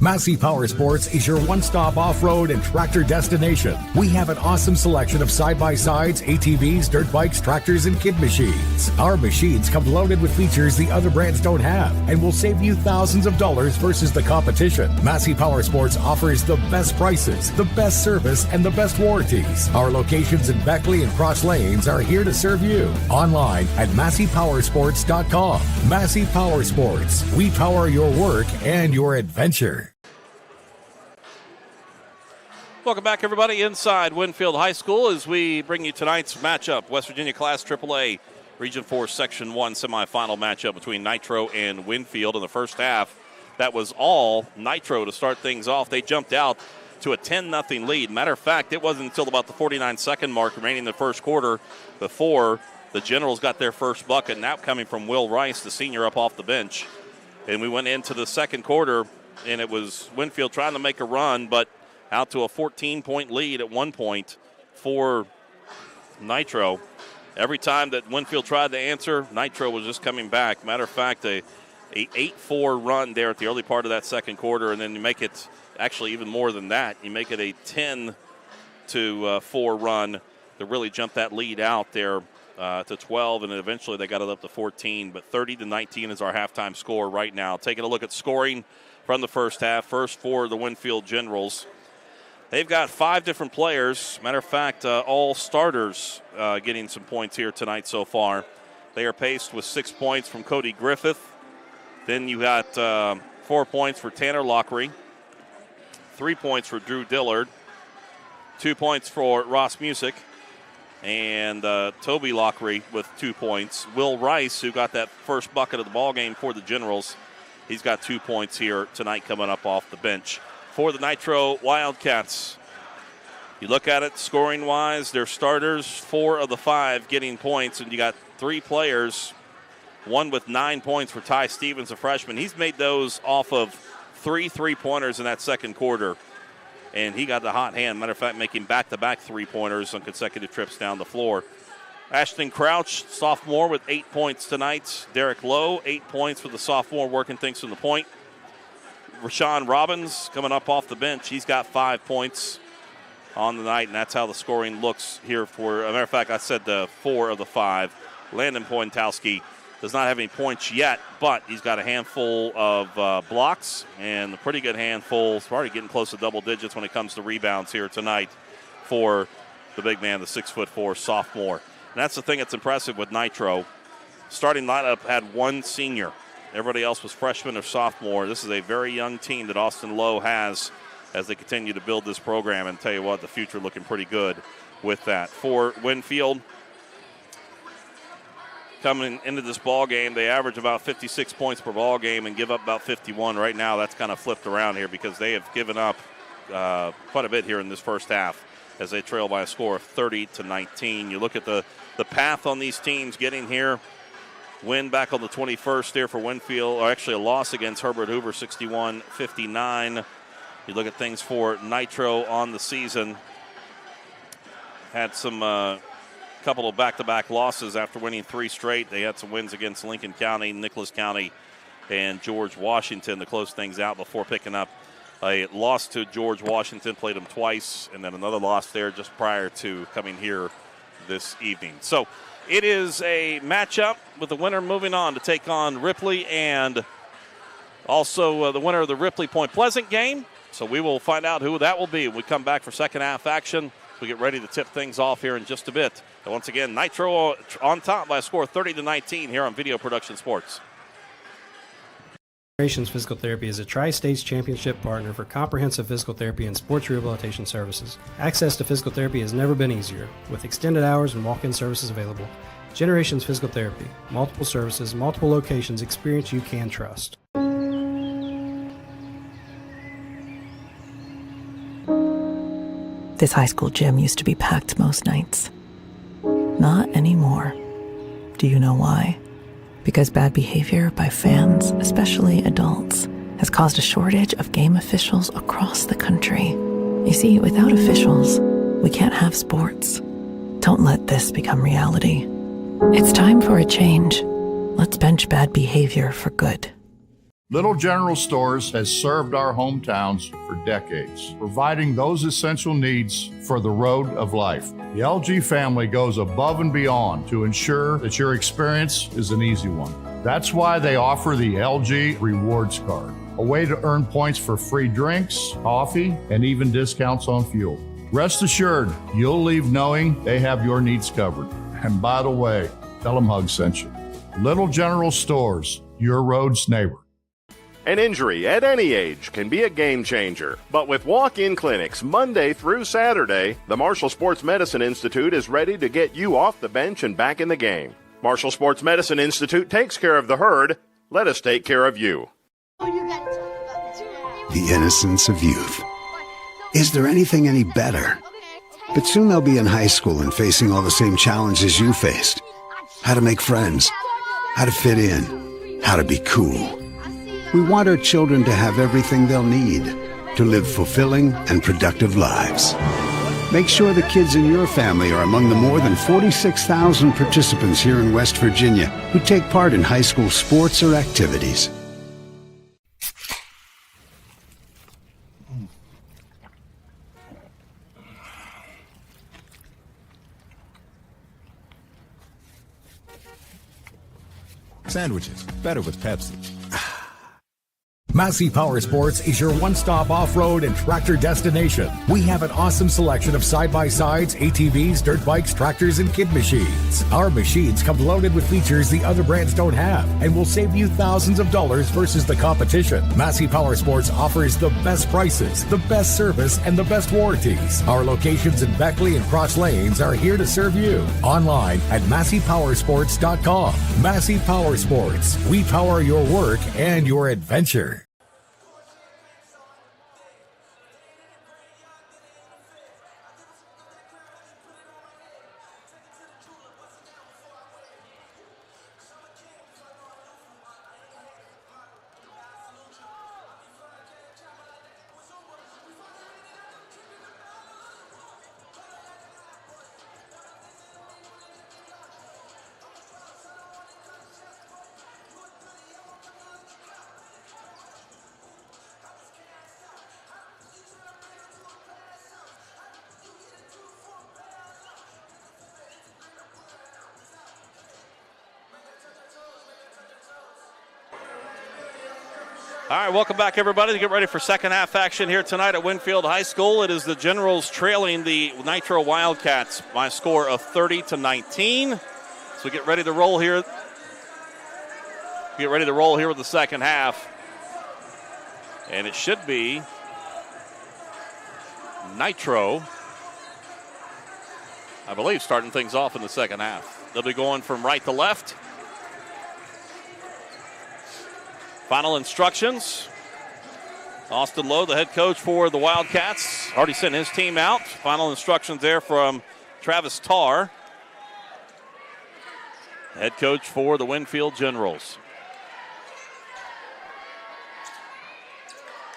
Massey Power Sports is your one-stop off-road and tractor destination. We have an awesome selection of side-by-sides, ATVs, dirt bikes, tractors, and kid machines. Our machines come loaded with features the other brands don't have and will save you thousands of dollars versus the competition. Massey Power Sports offers the best prices, the best service, and the best warranties. Our locations in Beckley and Cross Lanes are here to serve you. Online at MasseyPowersports.com. Massey Power Sports. We power your work and your adventure. Welcome back, everybody, inside Winfield High School as we bring you tonight's matchup. West Virginia Class AAA Region 4 Section 1 semifinal matchup between Nitro and Winfield. In the first half, that was all Nitro to start things off. They jumped out to a 10-0 lead. Matter of fact, it wasn't until about the 49-second mark remaining in the first quarter before the Generals got their first bucket, and that coming from Will Rice, the senior, up off the bench. And we went into the second quarter, and it was Winfield trying to make a run, but out to a 14-point lead at one point for Nitro. Every time that Winfield tried to answer, Nitro was just coming back. Matter of fact, a 8-4 run there at the early part of that second quarter, and then you make it actually even more than that. You make it a 10-4 run to really jump that lead out there to 12, and then eventually they got it up to 14. But 30-19 is our halftime score right now. Taking a look at scoring from the first half. First for the Winfield Generals. They've got 5 different players. Matter of fact, all starters getting some points here tonight so far. They are paced with 6 points from Cody Griffith. Then you got 4 points for Tanner Lockery, 3 points for Drew Dillard, 2 points for Ross Music, and Toby Lockery with 2 points. Will Rice, who got that first bucket of the ball game for the Generals, he's got 2 points here tonight coming up off the bench. For the Nitro Wildcats, you look at it scoring-wise, their starters, 4 of the 5 getting points, and you got 3 players, one with 9 points for Ty Stevens, a freshman. He's made those off of 3 3-pointers in that second quarter, and he got the hot hand. Matter of fact, making back-to-back 3-pointers on consecutive trips down the floor. Ashton Crouch, sophomore, with 8 points tonight. Derek Lowe, 8 points for the sophomore, working things from the point. Rashawn Robbins coming up off the bench. He's got 5 points on the night, and that's how the scoring looks here for, as a matter of fact, I said 4 of the 5. Landon Pointowski does not have any points yet, but he's got a handful of blocks and a pretty good handful. He's already getting close to double digits when it comes to rebounds here tonight for the big man, the 6'4" sophomore. And that's the thing that's impressive with Nitro. Starting lineup had 1 senior. Everybody else was freshman or sophomore. This is a very young team that Austin Lowe has as they continue to build this program. And tell you what, the future looking pretty good with that. For Winfield, coming into this ball game, they average about 56 points per ball game and give up about 51. Right now, that's kind of flipped around here because they have given up quite a bit here in this first half as they trail by a score of 30-19. You look at the path on these teams getting here. Win back on the 21st there for Winfield, or actually a loss against Herbert Hoover, 61-59. You look at things for Nitro on the season. Had some couple of back-to-back losses after winning 3 straight. They had some wins against Lincoln County, Nicholas County, and George Washington to close things out before picking up a loss to George Washington, played them twice, and then another loss there just prior to coming here this evening. So it is a matchup with the winner moving on to take on Ripley and also the winner of the Ripley Point Pleasant game. So we will find out who that will be when we come back for second half action. We get ready to tip things off here in just a bit. And once again, Nitro on top by a score of 30-19 here on Video Production Sports. Physical Therapy is a Tri-States Championship partner for comprehensive physical therapy and sports rehabilitation services. Access to physical therapy has never been easier, with extended hours and walk-in services available. Generations Physical Therapy. Multiple services, multiple locations, experience you can trust. This high school gym used to be packed most nights. Not anymore. Do you know why? Because bad behavior by fans, especially adults, has caused a shortage of game officials across the country. You see, without officials, we can't have sports. Don't let this become reality. It's time for a change. Let's bench bad behavior for good. Little General Stores has served our hometowns for decades, providing those essential needs for the road of life. The LG family goes above and beyond to ensure that your experience is an easy one. That's why they offer the LG Rewards Card, a way to earn points for free drinks, coffee, and even discounts on fuel. Rest assured, you'll leave knowing they have your needs covered. And by the way, tell them Hug sent you. Little General Stores, your road's neighbor. An injury at any age can be a game changer. But with walk-in clinics Monday through Saturday, the Marshall Sports Medicine Institute is ready to get you off the bench and back in the game. Marshall Sports Medicine Institute takes care of the herd. Let us take care of you. The innocence of youth. Is there anything any better? But soon they'll be in high school and facing all the same challenges you faced. How to make friends, how to fit in, how to be cool. We want our children to have everything they'll need to live fulfilling and productive lives. Make sure the kids in your family are among the more than 46,000 participants here in West Virginia who take part in high school sports or activities. Sandwiches, better with Pepsi. Massey Power Sports is your one-stop off-road and tractor destination. We have an awesome selection of side-by-sides, ATVs, dirt bikes, tractors, and kid machines. Our machines come loaded with features the other brands don't have and will save you thousands of dollars versus the competition. Massey Power Sports offers the best prices, the best service, and the best warranties. Our locations in Beckley and Cross Lanes are here to serve you. Online at MasseyPowersports.com. Massey Power Sports. We power your work and your adventure. All right, welcome back, everybody, to get ready for second half action here tonight at Winfield High School. It is the Generals trailing the Nitro Wildcats by a score of 30-19. So get ready to roll here. Get ready to roll here with the second half. And it should be Nitro, I believe, starting things off in the second half. They'll be going from right to left. Final instructions. Austin Lowe, the head coach for the Wildcats, already sent his team out. Final instructions there from Travis Tarr, head coach for the Winfield Generals.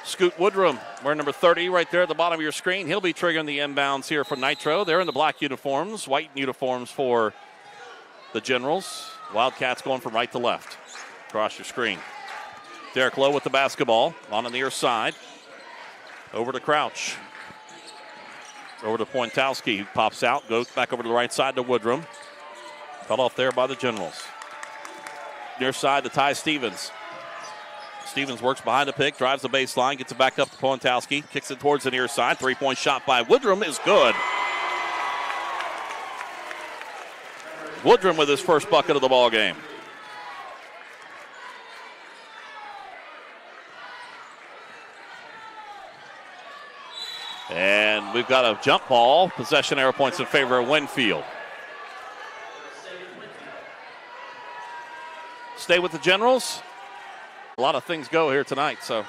Scoot Woodrum, wearing number 30 right there at the bottom of your screen. He'll be triggering the inbounds here for Nitro. They're in the black uniforms, white uniforms for the Generals. Wildcats going from right to left across your screen. Derek Lowe with the basketball on the near side. Over to Crouch. Over to Pointowski, who pops out, goes back over to the right side to Woodrum. Cut off there by the Generals. Near side to Ty Stevens. Stevens works behind the pick, drives the baseline, gets it back up to Pointowski, kicks it towards the near side. Three-point shot by Woodrum is good. Woodrum with his first bucket of the ball game. And we've got a jump ball. Possession arrow points in favor of Winfield. Stay with the Generals. A lot of things go here tonight, so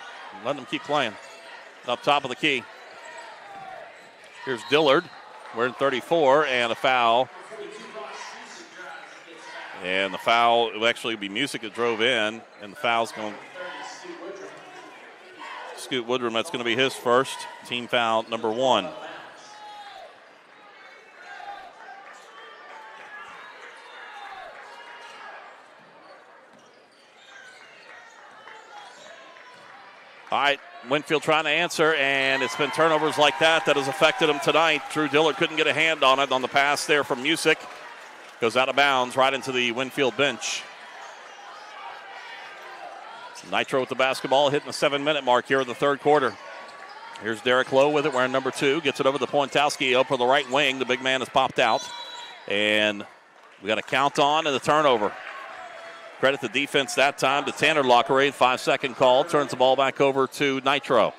let them keep playing. Up top of the key. Here's Dillard. We're in 34, and a foul. And the foul will actually be Music that drove in, and the foul's going to Scoot Woodrum. That's going to be his first. Team foul number 1. All right, Winfield trying to answer, and it's been turnovers like that has affected them tonight. Drew Dillard couldn't get a hand on it on the pass there from Music. Goes out of bounds right into the Winfield bench. Nitro with the basketball, hitting the 7-minute mark here in the third quarter. Here's Derek Lowe with it, wearing number 2. Gets it over to Pointowski, over the right wing. The big man has popped out. And we got a count on and a turnover. Credit the defense that time to Tanner Lockeray. 5-second call. Turns the ball back over to Nitro.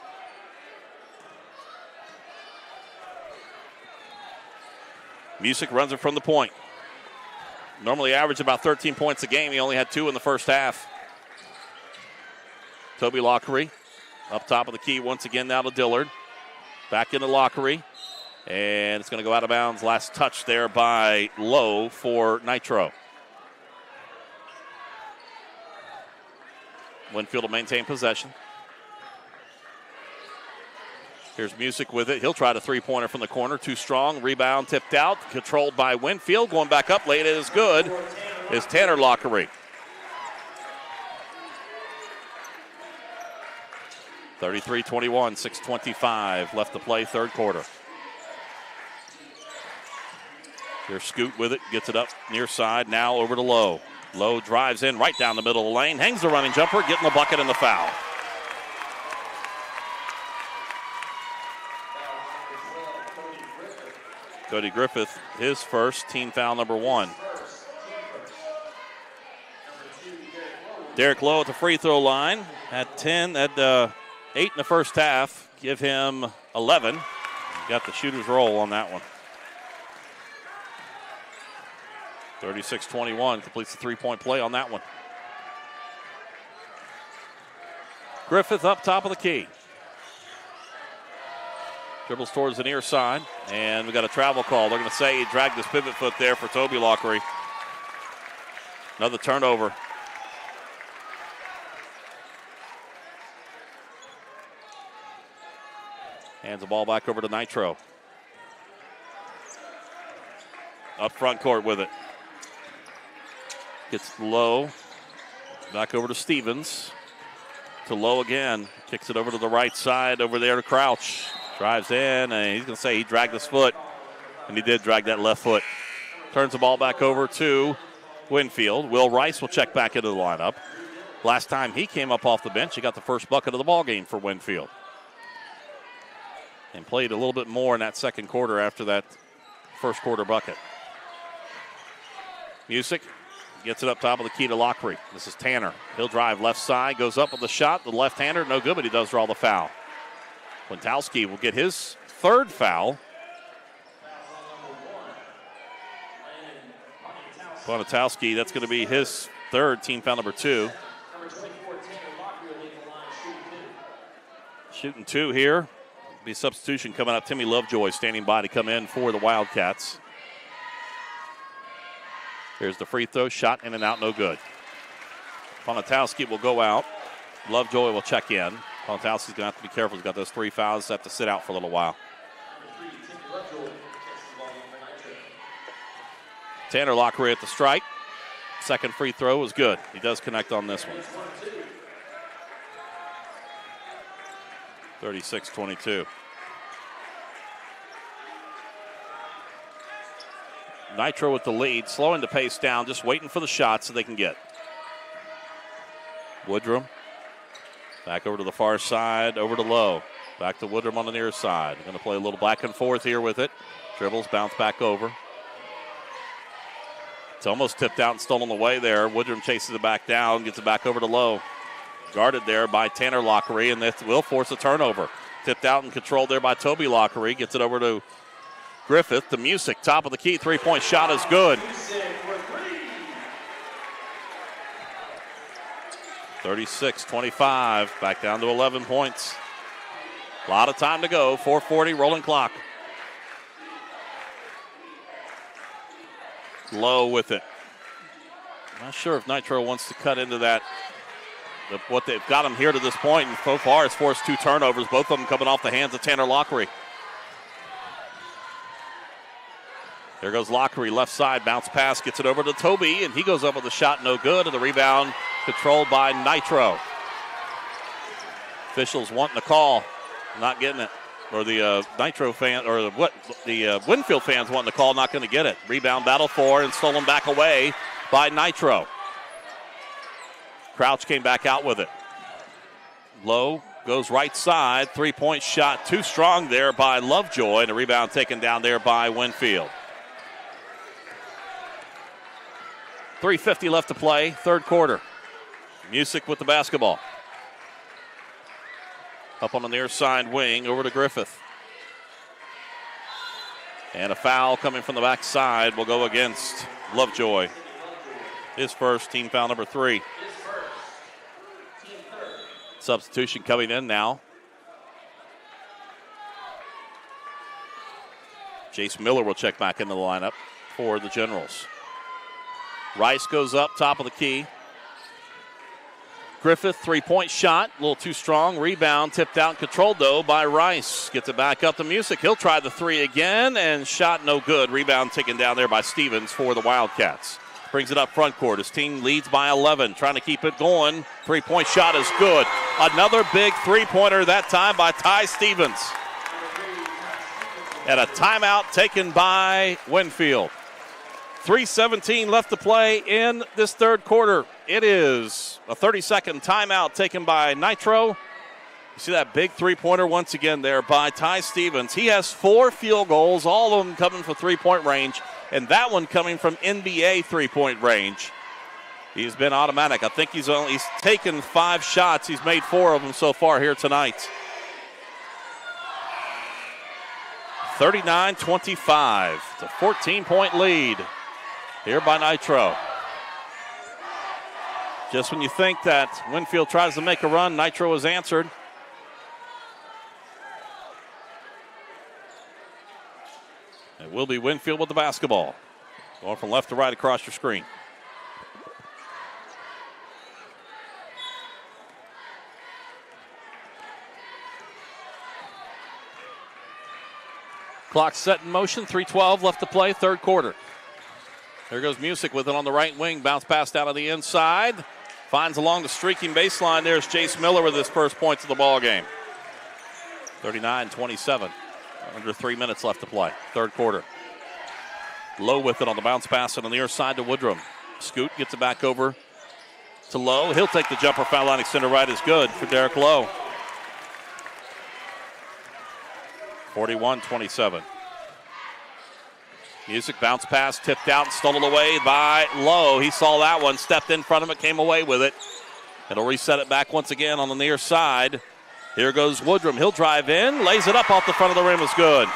Music runs it from the point. Normally average about 13 points a game. He only had 2 in the first half. Toby Lockery up top of the key once again now to Dillard. Back into Lockery. And it's going to go out of bounds. Last touch there by Lowe for Nitro. Winfield will maintain possession. Here's Music with it. He'll try the three-pointer from the corner. Too strong. Rebound tipped out. Controlled by Winfield. Going back up late. It is good. Is Tanner Lockery. 33-21, 6:25 left to play, third quarter. Here's Scoot with it, gets it up near side, now over to Lowe. Lowe drives in right down the middle of the lane, hangs the running jumper, getting the bucket and the foul. Cody Griffith, his first, team foul number 1. Derek Lowe at the free throw line at 8 in the first half. Give him 11. Got the shooter's roll on that one. 36-21 completes the three-point play on that one. Griffith up top of the key. Dribbles towards the near side, and we got a travel call. They're going to say he dragged his pivot foot there for Toby Lockery. Another turnover. Hands the ball back over to Nitro. Up front court with it. Gets Low. Back over to Stevens. To Low again. Kicks it over to the right side over there to Crouch. Drives in, and he's going to say he dragged his foot. And he did drag that left foot. Turns the ball back over to Winfield. Will Rice will check back into the lineup. Last time he came up off the bench, he got the first bucket of the ball game for Winfield. And played a little bit more in that second quarter after that first quarter bucket. Music gets it up top of the key to Lockery. This is Tanner. He'll drive left side, goes up with the shot. The left-hander, no good, but he does draw the foul. Pointowski will get his third foul. Pointowski, that's going to be his third, team foul number 2. Shooting 2 here. Be a substitution coming out. Timmy Lovejoy standing by to come in for the Wildcats. Here's the free throw. Shot in and out, no good. Pointowski will go out. Lovejoy will check in. Pointowski's going to have to be careful. He's got those 3 fouls. Have to sit out for a little while. Tanner Lockery at the strike. Second free throw was good. He does connect on this one. 36-22. Nitro with the lead, slowing the pace down, just waiting for the shots that they can get. Woodrum back over to the far side, over to Lowe. Back to Woodrum on the near side. Going to play a little back and forth here with it. Dribbles, bounce back over. It's almost tipped out and stolen away there. Woodrum chases it back down, gets it back over to Lowe. Guarded there by Tanner Lockery, and that will force a turnover. Tipped out and controlled there by Toby Lockery. Gets it over to Griffith. The Music, top of the key. Three-point shot is good. 36-25. Back down to 11 points. A lot of time to go. 4:40 rolling clock. Low with it. Not sure if Nitro wants to cut into that. What they've got them here to this point, and so far, has forced 2 turnovers, both of them coming off the hands of Tanner Lockery. There goes Lockery, left side, bounce pass, gets it over to Toby, and he goes up with a shot, no good, and the rebound controlled by Nitro. Officials wanting the call, not getting it. Or the Nitro fan, or the Winfield fans wanting the call, not going to get it. Rebound battle for and stolen back away by Nitro. Crouch came back out with it. Low goes right side. 3-point shot too strong there by Lovejoy, and a rebound taken down there by Winfield. 3:50 left to play, third quarter. Music with the basketball. Up on the near side wing, over to Griffith. And a foul coming from the backside will go against Lovejoy. His first, team foul number 3. Substitution coming in now. Jace Miller will check back into the lineup for the Generals. Rice goes up, top of the key. Griffith, 3-point shot, a little too strong. Rebound tipped out and controlled, though, by Rice. Gets it back up to Music. He'll try the 3 again, and shot no good. Rebound taken down there by Stevens for the Wildcats. Brings it up front court. His team leads by 11, trying to keep it going. 3-point shot is good. Another big three-pointer, that time by Ty Stevens. And a timeout taken by Winfield. 3:17 left to play in this third quarter. It is a 30-second timeout taken by Nitro. You see that big three-pointer once again there by Ty Stevens. He has 4 field goals, all of them coming from three-point range, and that one coming from NBA three-point range. He's been automatic. I think he's taken 5 shots. He's made 4 of them so far here tonight. 39-25. It's a 14-point lead here by Nitro. Just when you think that Winfield tries to make a run, Nitro has answered. It will be Winfield with the basketball. Going from left to right across your screen. Clock set in motion, 3:12 left to play, third quarter. There goes Music with it on the right wing. Bounce pass down to the inside. Finds along the streaking baseline. There's Jace Miller with his first points of the ball game. 39-27. Under 3 minutes left to play. Third quarter. Low with it on the bounce pass and on the near side to Woodrum. Scoot gets it back over to Low. He'll take the jumper. Foul line extender right is good for Derek Lowe. 41-27. Music bounce pass, tipped out and stolen away by Lowe. He saw that one, stepped in front of it, came away with it. It'll reset it back once again on the near side. Here goes Woodrum. He'll drive in, lays it up off the front of the rim. Is good.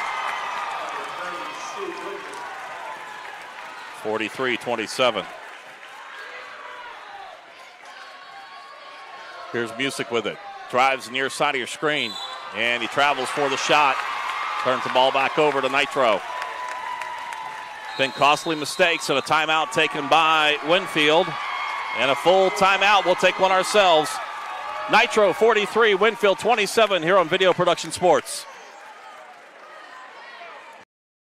43-27. Here's Music with it. Drives near side of your screen, and he travels for the shot. Turns the ball back over to Nitro. Been costly mistakes and a timeout taken by Winfield. And a full timeout. We'll take one ourselves. Nitro 43, Winfield 27 here on Video Production Sports.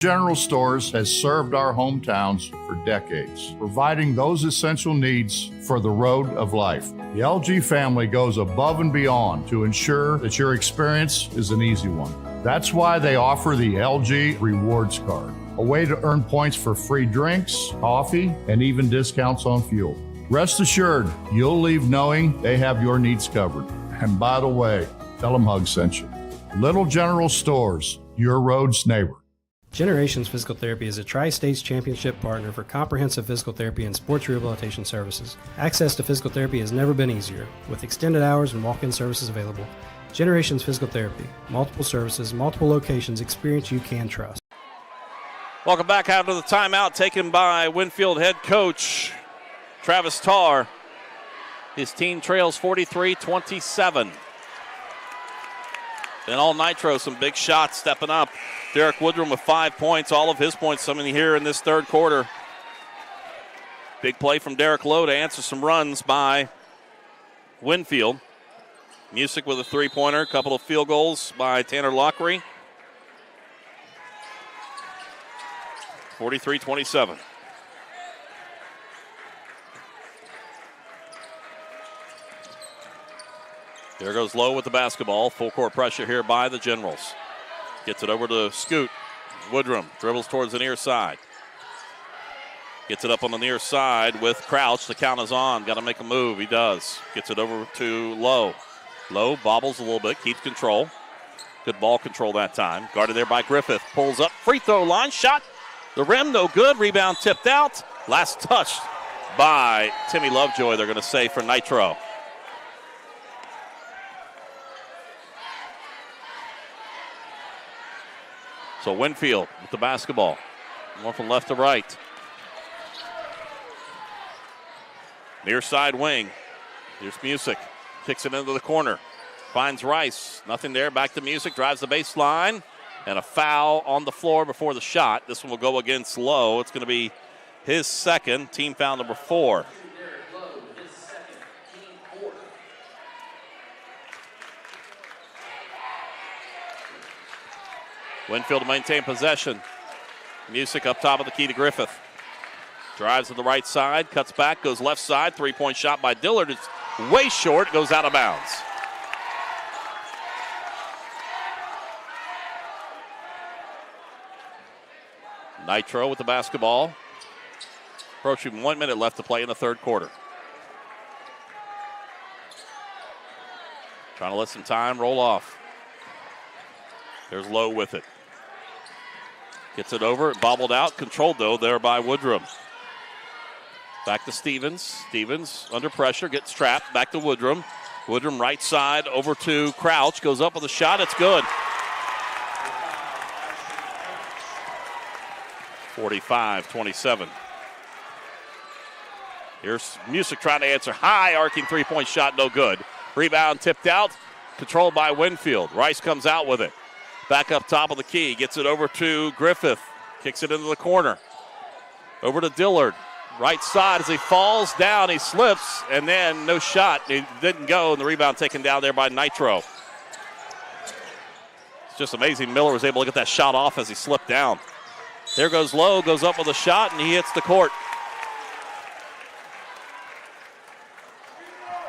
General Stores has served our hometowns for decades, providing those essential needs for the road of life. The LG family goes above and beyond to ensure that your experience is an easy one. That's why they offer the LG Rewards Card, a way to earn points for free drinks, coffee, and even discounts on fuel. Rest assured, you'll leave knowing they have your needs covered. And by the way, tell them Hug sent you. Little General Stores, your road's neighbor. Generations Physical Therapy is a Tri-States Championship partner for comprehensive physical therapy and sports rehabilitation services. Access to physical therapy has never been easier, with extended hours and walk-in services available. Generations Physical Therapy. Multiple services, multiple locations, experience you can trust. Welcome back after the timeout taken by Winfield head coach Travis Tarr. His team trails 43-27. And all Nitro, some big shots stepping up. Derek Woodrum with 5 points. All of his points coming here in this third quarter. Big play from Derek Lowe to answer some runs by Winfield. Music with a three-pointer. A couple of field goals by Tanner Lockery. 43-27. There goes Lowe with the basketball. Full court pressure here by the Generals. Gets it over to Scoot. Woodrum dribbles towards the near side. Gets it up on the near side with Crouch. The count is on. Got to make a move. He does. Gets it over to Lowe. Lowe bobbles a little bit, keeps control. Good ball control that time. Guarded there by Griffith. Pulls up. Free throw line. Shot. The rim, no good. Rebound tipped out. Last touch by Timmy Lovejoy, they're going to say, for Nitro. So Winfield with the basketball. One from left to right. Near side wing. Here's Music. Kicks it into the corner. Finds Rice. Nothing there. Back to Music. Drives the baseline. And a foul on the floor before the shot. This one will go against Lowe. It's going to be his second. Team foul number 4. Winfield to maintain possession. Music up top of the key to Griffith. Drives to the right side, cuts back, goes left side. Three-point shot by Dillard. It's way short, goes out of bounds. Nitro with the basketball. Approaching 1 minute left to play in the third quarter. Trying to let some time roll off. There's Lowe with it. Gets it over, bobbled out, controlled though there by Woodrum. Back to Stevens. Stevens under pressure, gets trapped. Back to Woodrum. Woodrum right side over to Crouch. Goes up with a shot. It's good. 45-27. Here's Music trying to answer. High arcing three-point shot, no good. Rebound tipped out. Controlled by Winfield. Rice comes out with it. Back up top of the key. Gets it over to Griffith. Kicks it into the corner. Over to Dillard. Right side as he falls down. He slips, and then no shot. It didn't go, and the rebound taken down there by Nitro. It's just amazing Miller was able to get that shot off as he slipped down. There goes Lowe, goes up with a shot, and he hits the court.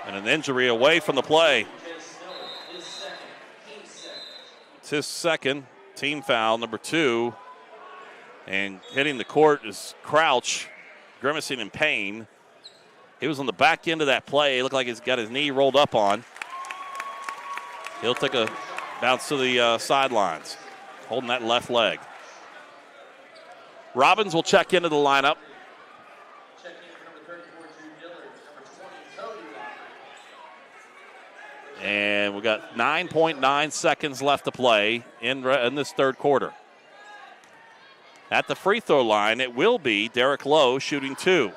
And an injury away from the play. It's his second, team foul, number 2. And hitting the court is Crouch, grimacing in pain. He was on the back end of that play. It looked like he's got his knee rolled up on. He'll take a bounce to the sidelines, holding that left leg. Robbins will check into the lineup. And we've got 9.9 seconds left to play in this third quarter. At the free throw line, it will be Derek Lowe shooting 2.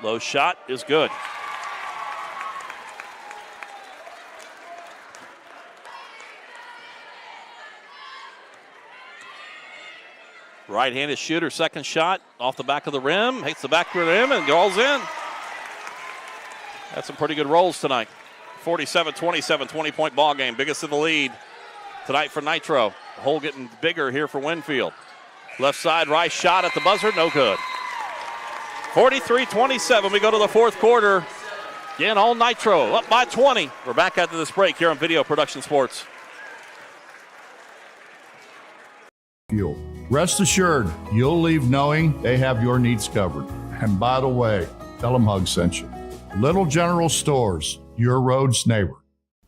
Lowe's shot is good. Right-handed shooter, second shot off the back of the rim. Hits the back of the rim and goes in. That's some pretty good rolls tonight. 47-27, 20-point ball game. Biggest in the lead tonight for Nitro. The hole getting bigger here for Winfield. Left side, Rice shot at the buzzer, no good. 43-27, we go to the fourth quarter. Again, all Nitro, up by 20. We're back after this break here on Video Production Sports. Rest assured, you'll leave knowing they have your needs covered. And by the way, tell them Hug sent you. Little General Stores, your road's neighbor.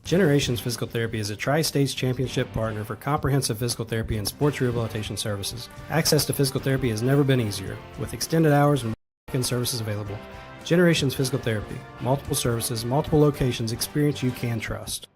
Generations Physical Therapy is a Tri-States Championship partner for comprehensive physical therapy and sports rehabilitation services. Access to physical therapy has never been easier, with extended hours and walk-in services available. Generations Physical Therapy, multiple services, multiple locations, experience you can trust.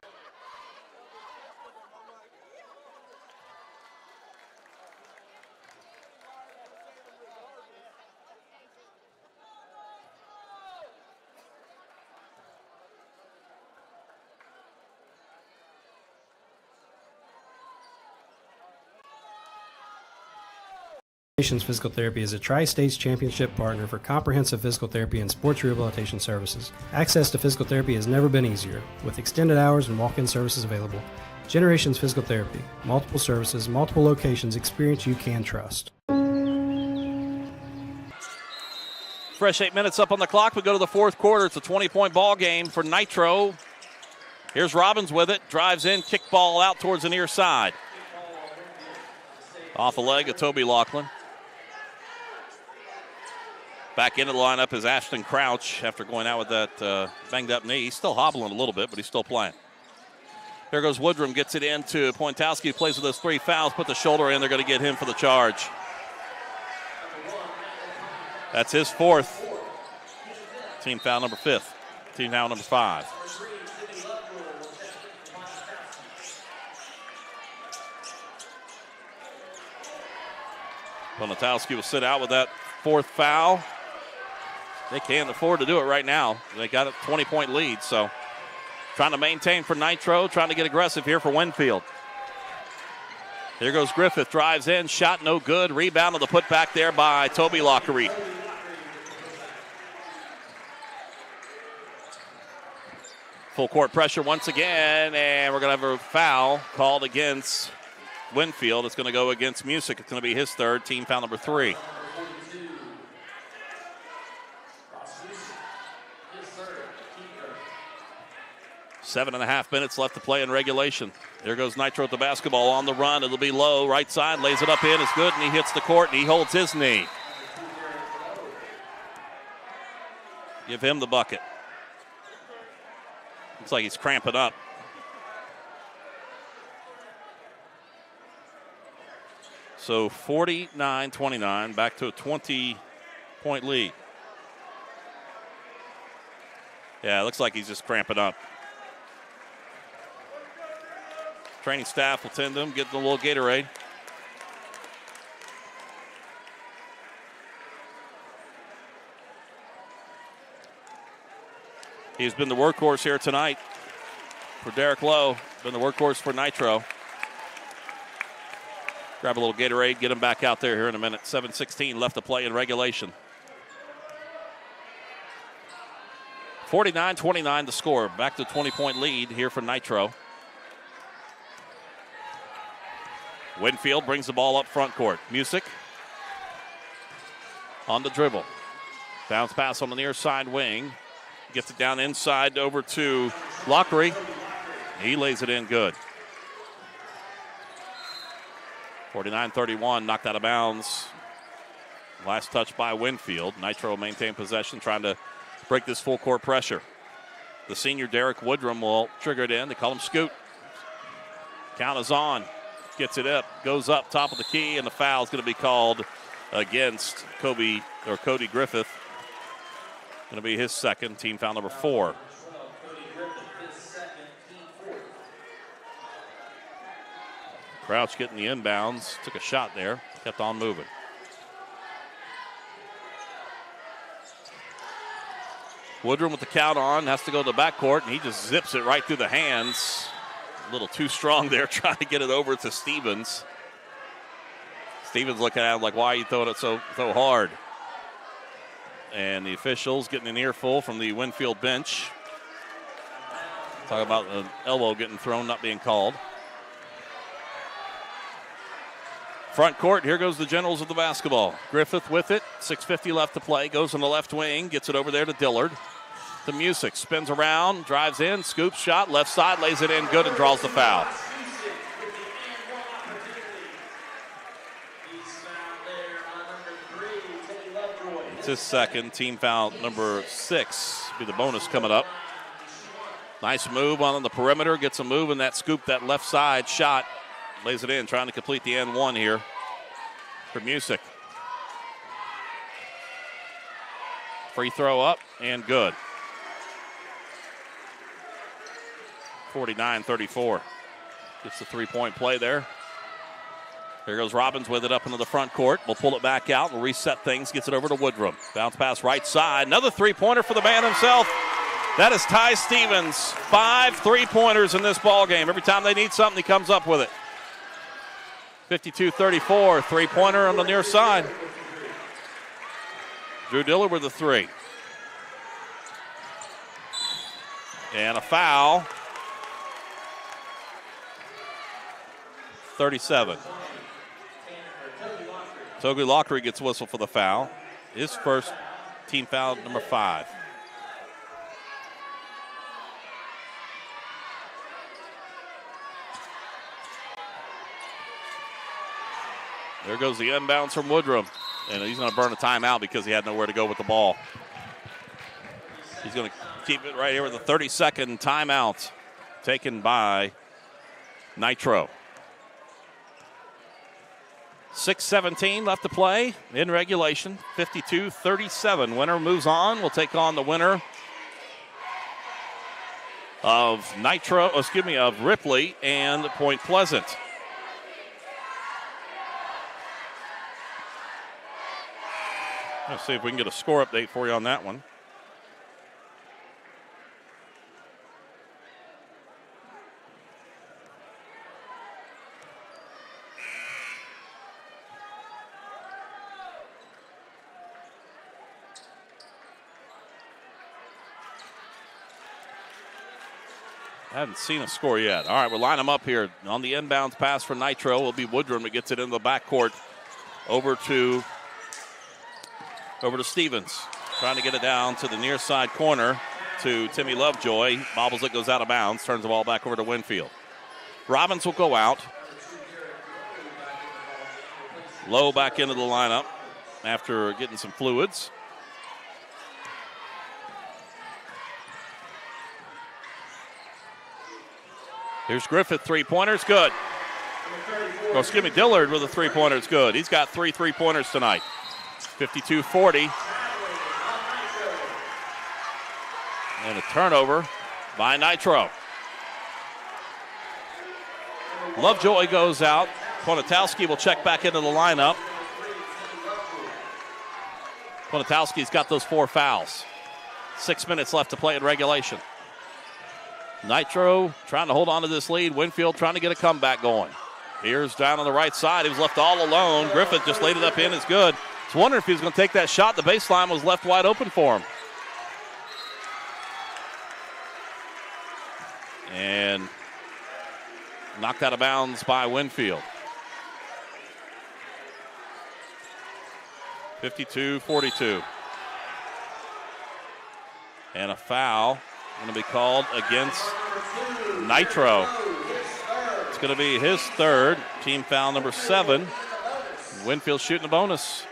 Generations Physical Therapy is a Tri-States Championship partner for comprehensive physical therapy and sports rehabilitation services. Access to physical therapy has never been easier, with extended hours and walk-in services available. Generations Physical Therapy, multiple services, multiple locations, experience you can trust. Fresh 8 minutes up on the clock. We go to the fourth quarter. It's a 20-point ball game for Nitro. Here's Robbins with it. Drives in, kick ball out towards the near side. Off a leg of Toby Laughlin. Back into the lineup is Ashton Crouch after going out with that banged up knee. He's still hobbling a little bit, but he's still playing. There goes Woodrum, gets it into Pointowski, plays with those 3 fouls, put the shoulder in. They're going to get him for the charge. That's his 4th. Team foul number 5th. Team foul number 5. Pointowski will sit out with that 4th foul. They can't afford to do it right now. They got a 20-point lead, so trying to maintain for Nitro, trying to get aggressive here for Winfield. Here goes Griffith, drives in, shot no good. Rebound on the putback there by Toby Lockery. Full court pressure once again, and we're going to have a foul called against Winfield. It's going to go against Music. It's going to be his 3rd, team foul number 3. Seven and a half minutes left to play in regulation. There goes Nitro with the basketball on the run. It'll be low, right side, lays it up in. It's good, and he hits the court, and he holds his knee. Give him the bucket. Looks like he's cramping up. So 49-29, back to a 20-point lead. Yeah, it looks like he's just cramping up. Training staff will tend to him, get the little Gatorade. He's been the workhorse here tonight for Derek Lowe. Been the workhorse for Nitro. Grab a little Gatorade, get him back out there here in a minute. 7:16 left to play in regulation. 49-29 the score. Back to a 20-point lead here for Nitro. Winfield brings the ball up front court. Music on the dribble. Bounce pass on the near side wing. Gets it down inside over to Lockery. He lays it in good. 49-31, knocked out of bounds. Last touch by Winfield. Nitro maintained possession, trying to break this full court pressure. The senior Derek Woodrum will trigger it in. They call him Scoot. Count is on. Gets it up, goes up, top of the key, and the foul is going to be called against Cody Griffith. Going to be his 2nd, team foul number 4. Crouch getting the inbounds, took a shot there, kept on moving. Woodrum with the count on, has to go to the backcourt, and he just zips it right through the hands. A little too strong there, trying to get it over to Stevens. Stevens looking at him like, why are you throwing it so hard? And the officials getting an earful from the Winfield bench. Talking about an elbow getting thrown, not being called. Front court, here goes the Generals of the basketball. Griffith with it, 6:50 left to play, goes on the left wing, gets it over there to Dillard. The Music spins around, drives in, scoops shot, left side, lays it in good and draws the foul. It's his 2nd, team foul number 6. Be the bonus coming up. Nice move on the perimeter, gets a move in that scoop, that left side shot, lays it in, trying to complete the N1 here for Music. Free throw up and good. 49-34. Gets the 3-point play there. Here goes Robbins with it up into the front court. We'll pull it back out. We'll reset things. Gets it over to Woodrum. Bounce pass right side. Another 3-pointer for the man himself. That is Ty Stevens. 5 3-pointers in this ball game. Every time they need something, he comes up with it. 52-34. 3-pointer on the near side. Drew Dillard with the 3. And a foul. 37. Toby Lockery gets whistle for the foul. His first team foul number 5. There goes the inbounds from Woodrum. And he's going to burn a timeout because he had nowhere to go with the ball. He's going to keep it right here with a 30-second timeout taken by Nitro. 6:17 left to play in regulation. 52-37. Winner moves on. We'll take on the winner of of Ripley and Point Pleasant. Let's see if we can get a score update for you on that one. I haven't seen a score yet. All right, we'll line them up here. On the inbounds pass for Nitro will be Woodrum that gets it into the backcourt over to Stevens. Trying to get it down to the near side corner to Timmy Lovejoy. Bobbles it, goes out of bounds, turns the ball back over to Winfield. Robbins will go out. Lowe back into the lineup after getting some fluids. Here's Griffith, three-pointers, good. Oh, excuse me, Dillard with a three-pointer, it's good. He's got 3 3-pointers tonight. 52-40. And a turnover by Nitro. Lovejoy goes out. Ponatowski will check back into the lineup. Ponatowski's got those 4 fouls. 6 minutes left to play in regulation. Nitro trying to hold on to this lead. Winfield trying to get a comeback going. Here's down on the right side. He was left all alone. Griffith just laid it up in. It's good. I was wondering if he was going to take that shot. The baseline was left wide open for him. And knocked out of bounds by Winfield. 52-42. And a foul going to be called against Nitro. It's going to be his third. Team foul number 7. Winfield shooting a bonus.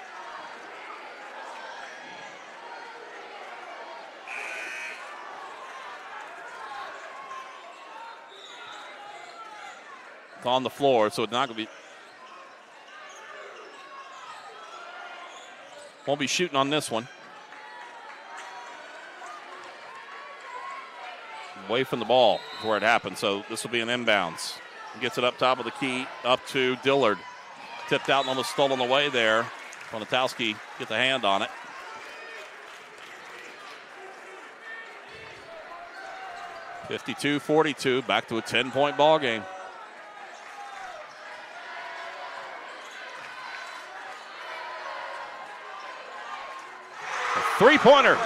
It's on the floor, so it's not going to be. Won't be shooting on this one. Away from the ball is where it happened, so this will be an inbounds. He gets it up top of the key, up to Dillard. Tipped out and almost stolen away there. Ponatowski gets a hand on it. (52-42), back to a 10-point ball game. A three-pointer.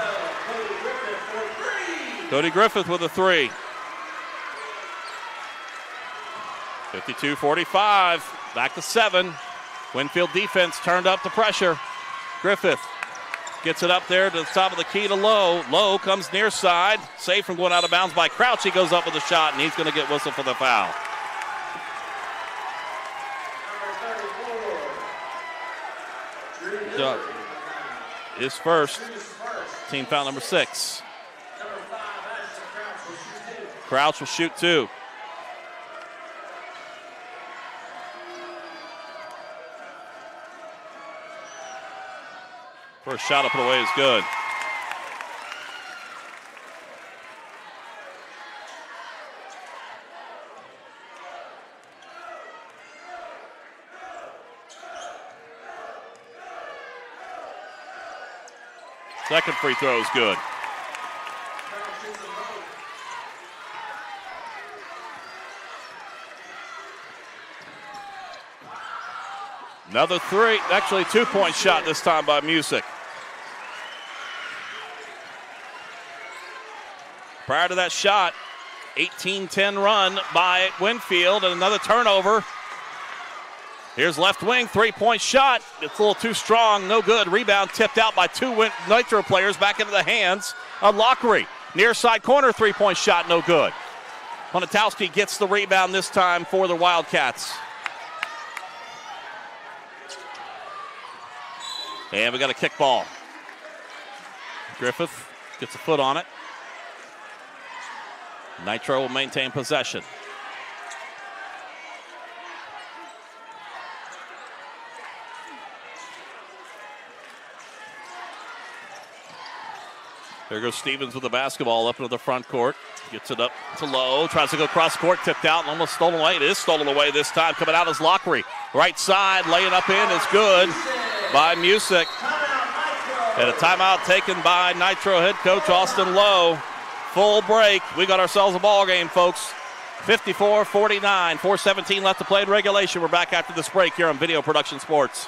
Cody Griffith with a 3. 52-45, back to 7. Winfield defense turned up the pressure. Griffith gets it up there to the top of the key to Lowe. Lowe comes near side, saved from going out of bounds by Crouch. He goes up with a shot, and he's going to get whistled for the foul. His first, team foul number 6. Crouch will shoot 2. First shot up and away is good. Second free throw is good. Another 3, actually 2-point shot this time by Music. Prior to that shot, 18-10 run by Winfield and another turnover. Here's left wing, three-point shot. It's a little too strong, no good. Rebound tipped out by two Nitro players back into the hands of Lockery. Near side corner, three-point shot, no good. Ponatowski gets the rebound this time for the Wildcats. And we got a kick ball. Griffith gets a foot on it. Nitro will maintain possession. There goes Stevens with the basketball up into the front court. Gets it up to Lowe. Tries to go cross court. Tipped out and almost stolen away. It is stolen away this time. Coming out is Lockery. Right side. Laying up in is good by Music. And a timeout taken by Nitro head coach Austin Lowe. Full break. We got ourselves a ball game, folks. 54-49. 4:17 left to play in regulation. We're back after this break here on Video Production Sports.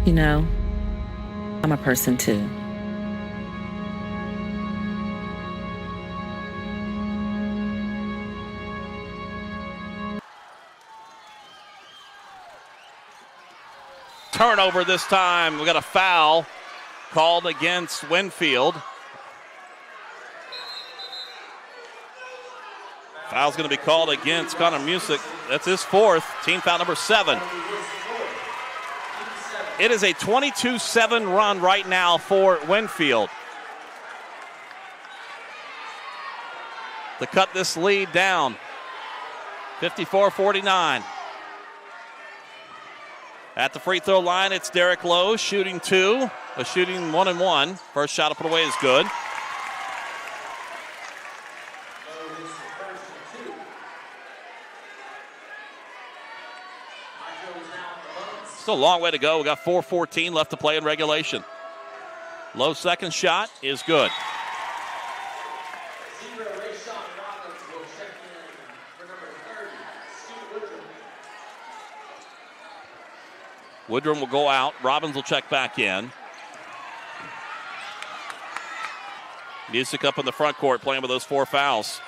You know, I'm a person too. Turnover this time. We got a foul called against Winfield. Foul's going to be called against Connor Music. That's his fourth. Team foul number 7. It is a 22-7 run right now for Winfield. To cut this lead down. 54-49. At the free throw line, it's Derek Lowe shooting 2. Shooting 1 and 1. First shot to put away is good. Still a long way to go. We got 4:14 left to play in regulation. Lowe's second shot is good. Woodrum will go out. Robbins will check back in. Music up in the front court playing with those 4 fouls.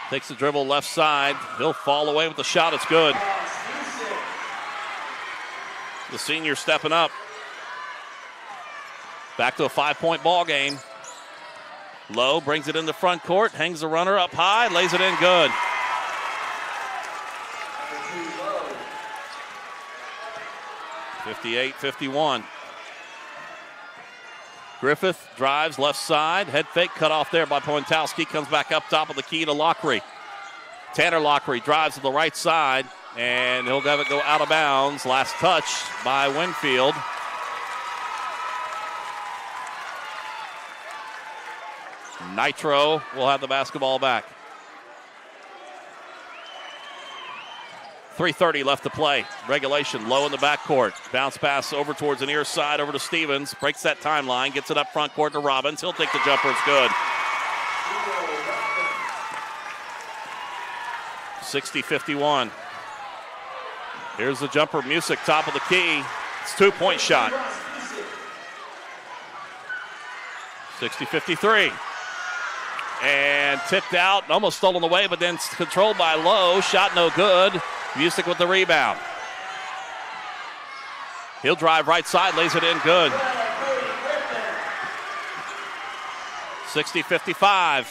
Takes the dribble left side. He'll fall away with the shot. It's good. The senior stepping up. Back to a 5-point ball game. Lowe brings it in the front court, hangs the runner up high, lays it in good. (58-51). Griffith drives left side. Head fake cut off there by Pointowski. Comes back up top of the key to Lockery. Tanner Lockery drives to the right side, and he'll have it go out of bounds. Last touch by Winfield. Nitro will have the basketball back. 3:30 left to play. Regulation, Low in the backcourt. Bounce pass over towards the near side, over to Stevens. Breaks that timeline, gets it up front court to Robbins. He'll take the jumper, it's good. 60-51. Here's the jumper, Music, top of the key. It's a 2-point shot. 60-53. And tipped out, almost stolen away, but then controlled by Lowe. Shot no good. Music with the rebound. He'll drive right side, lays it in good. 60-55.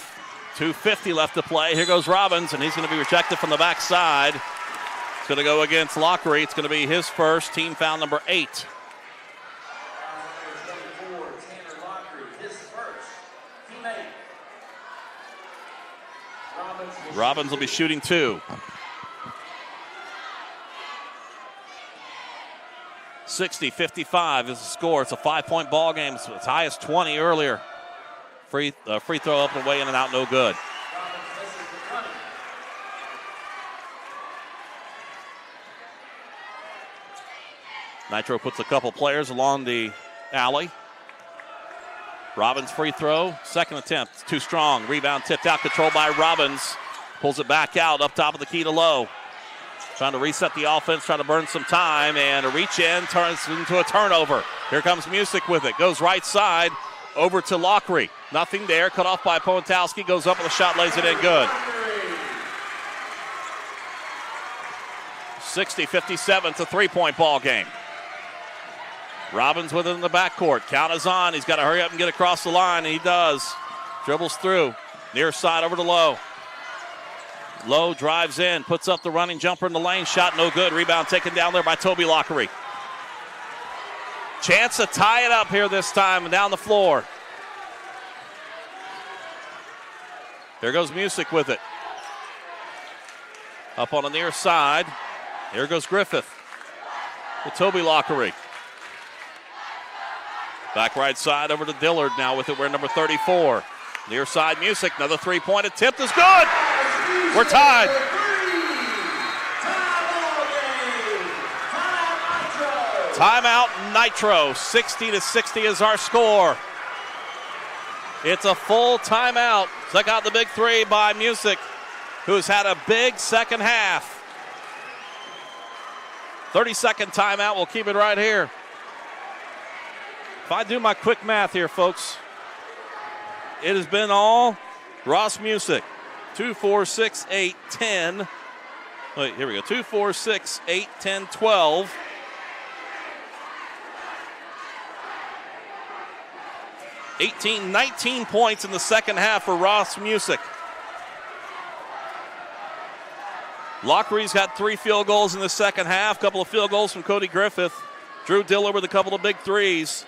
2:50 left to play. Here goes Robbins, and he's going to be rejected from the backside. It's going to go against Lockery. It's going to be his first, team foul number 8. Robbins will be shooting 2. 60-55 is the score. It's a 5-point ball game. It's as high as 20 earlier. Free throw up and away, in and out, no good. Nitro puts a couple players along the alley. Robbins free throw, second attempt, too strong. Rebound tipped out, controlled by Robbins. Pulls it back out, up top of the key to Lowe. Trying to reset the offense, trying to burn some time, and a reach in turns into a turnover. Here comes Music with it. Goes right side over to Lockery. Nothing there, cut off by Pontowski. Goes up with a shot, lays it in good. 60-57, it's a three-point ball game. Robbins with it in the backcourt. Count is on. He's got to hurry up and get across the line, and he does. Dribbles through. Near side over to Lowe. Lowe drives in, puts up the running jumper in the lane. Shot no good. Rebound taken down there by Toby Lockery. Chance to tie it up here this time down the floor. There goes Music with it. Up on the near side. Here goes Griffith with Toby Lockery. Back right side over to Dillard now with it. We're number 34. Near side Music. Another three-point attempt is good. We're tied. Timeout Nitro. 60-60 is our score. It's a full timeout. Check out the big three by Music, who's had a big second half. 30-second timeout. We'll keep it right here. If I do my quick math here, folks, it has been all Ross Music. 2, 4, 6, 8, 10. Wait, here we go. 2, 4, 6, 8, 10, 12. 18, 19 points in the second half for Ross Music. Lockery's got 3 field goals in the second half. Couple of field goals from Cody Griffith. Drew Dillard with a couple of big threes.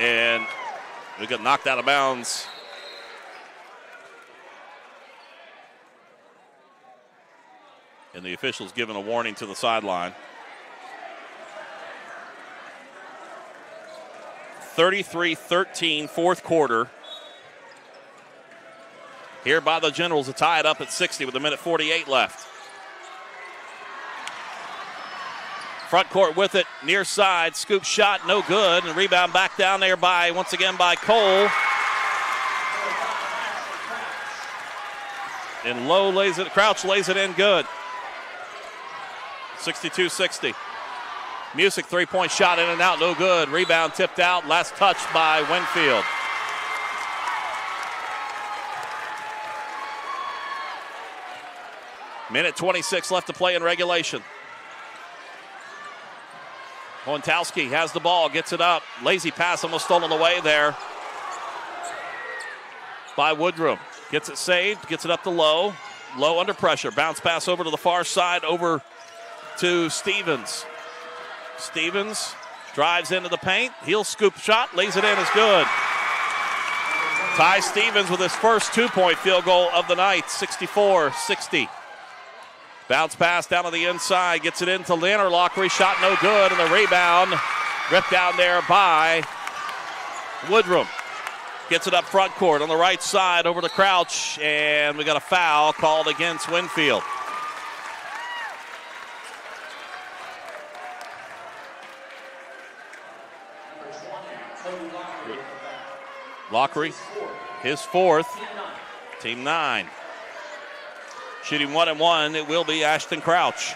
And we got knocked out of bounds. And the official's given a warning to the sideline. 33-13, fourth quarter. Here by the Generals to tie it up at 60 with 1:48 left. Front court with it, near side, scoop shot, no good, and rebound back down there once again by Cole. And Crouch lays it in good. 62-60. Music three-point shot in and out, no good. Rebound tipped out, last touch by Winfield. Minute 26 left to play in regulation. Pontowski has the ball, gets it up. Lazy pass almost stolen away there by Woodrum. Gets it saved, gets it up to Lowe. Lowe under pressure. Bounce pass over to the far side, over to Stevens. Stevens drives into the paint. He'll scoop shot, lays it in, is good. Ty Stevens with his first 2-point field goal of the night, 64-60. Bounce pass down to the inside, gets it into Leonard Lockery, shot no good, and the rebound ripped down there by Woodrum. Gets it up front court on the right side over to Crouch, and we got a foul called against Winfield. Lockery, his fourth, team 9. Shooting 1-1, it will be Ashton Crouch.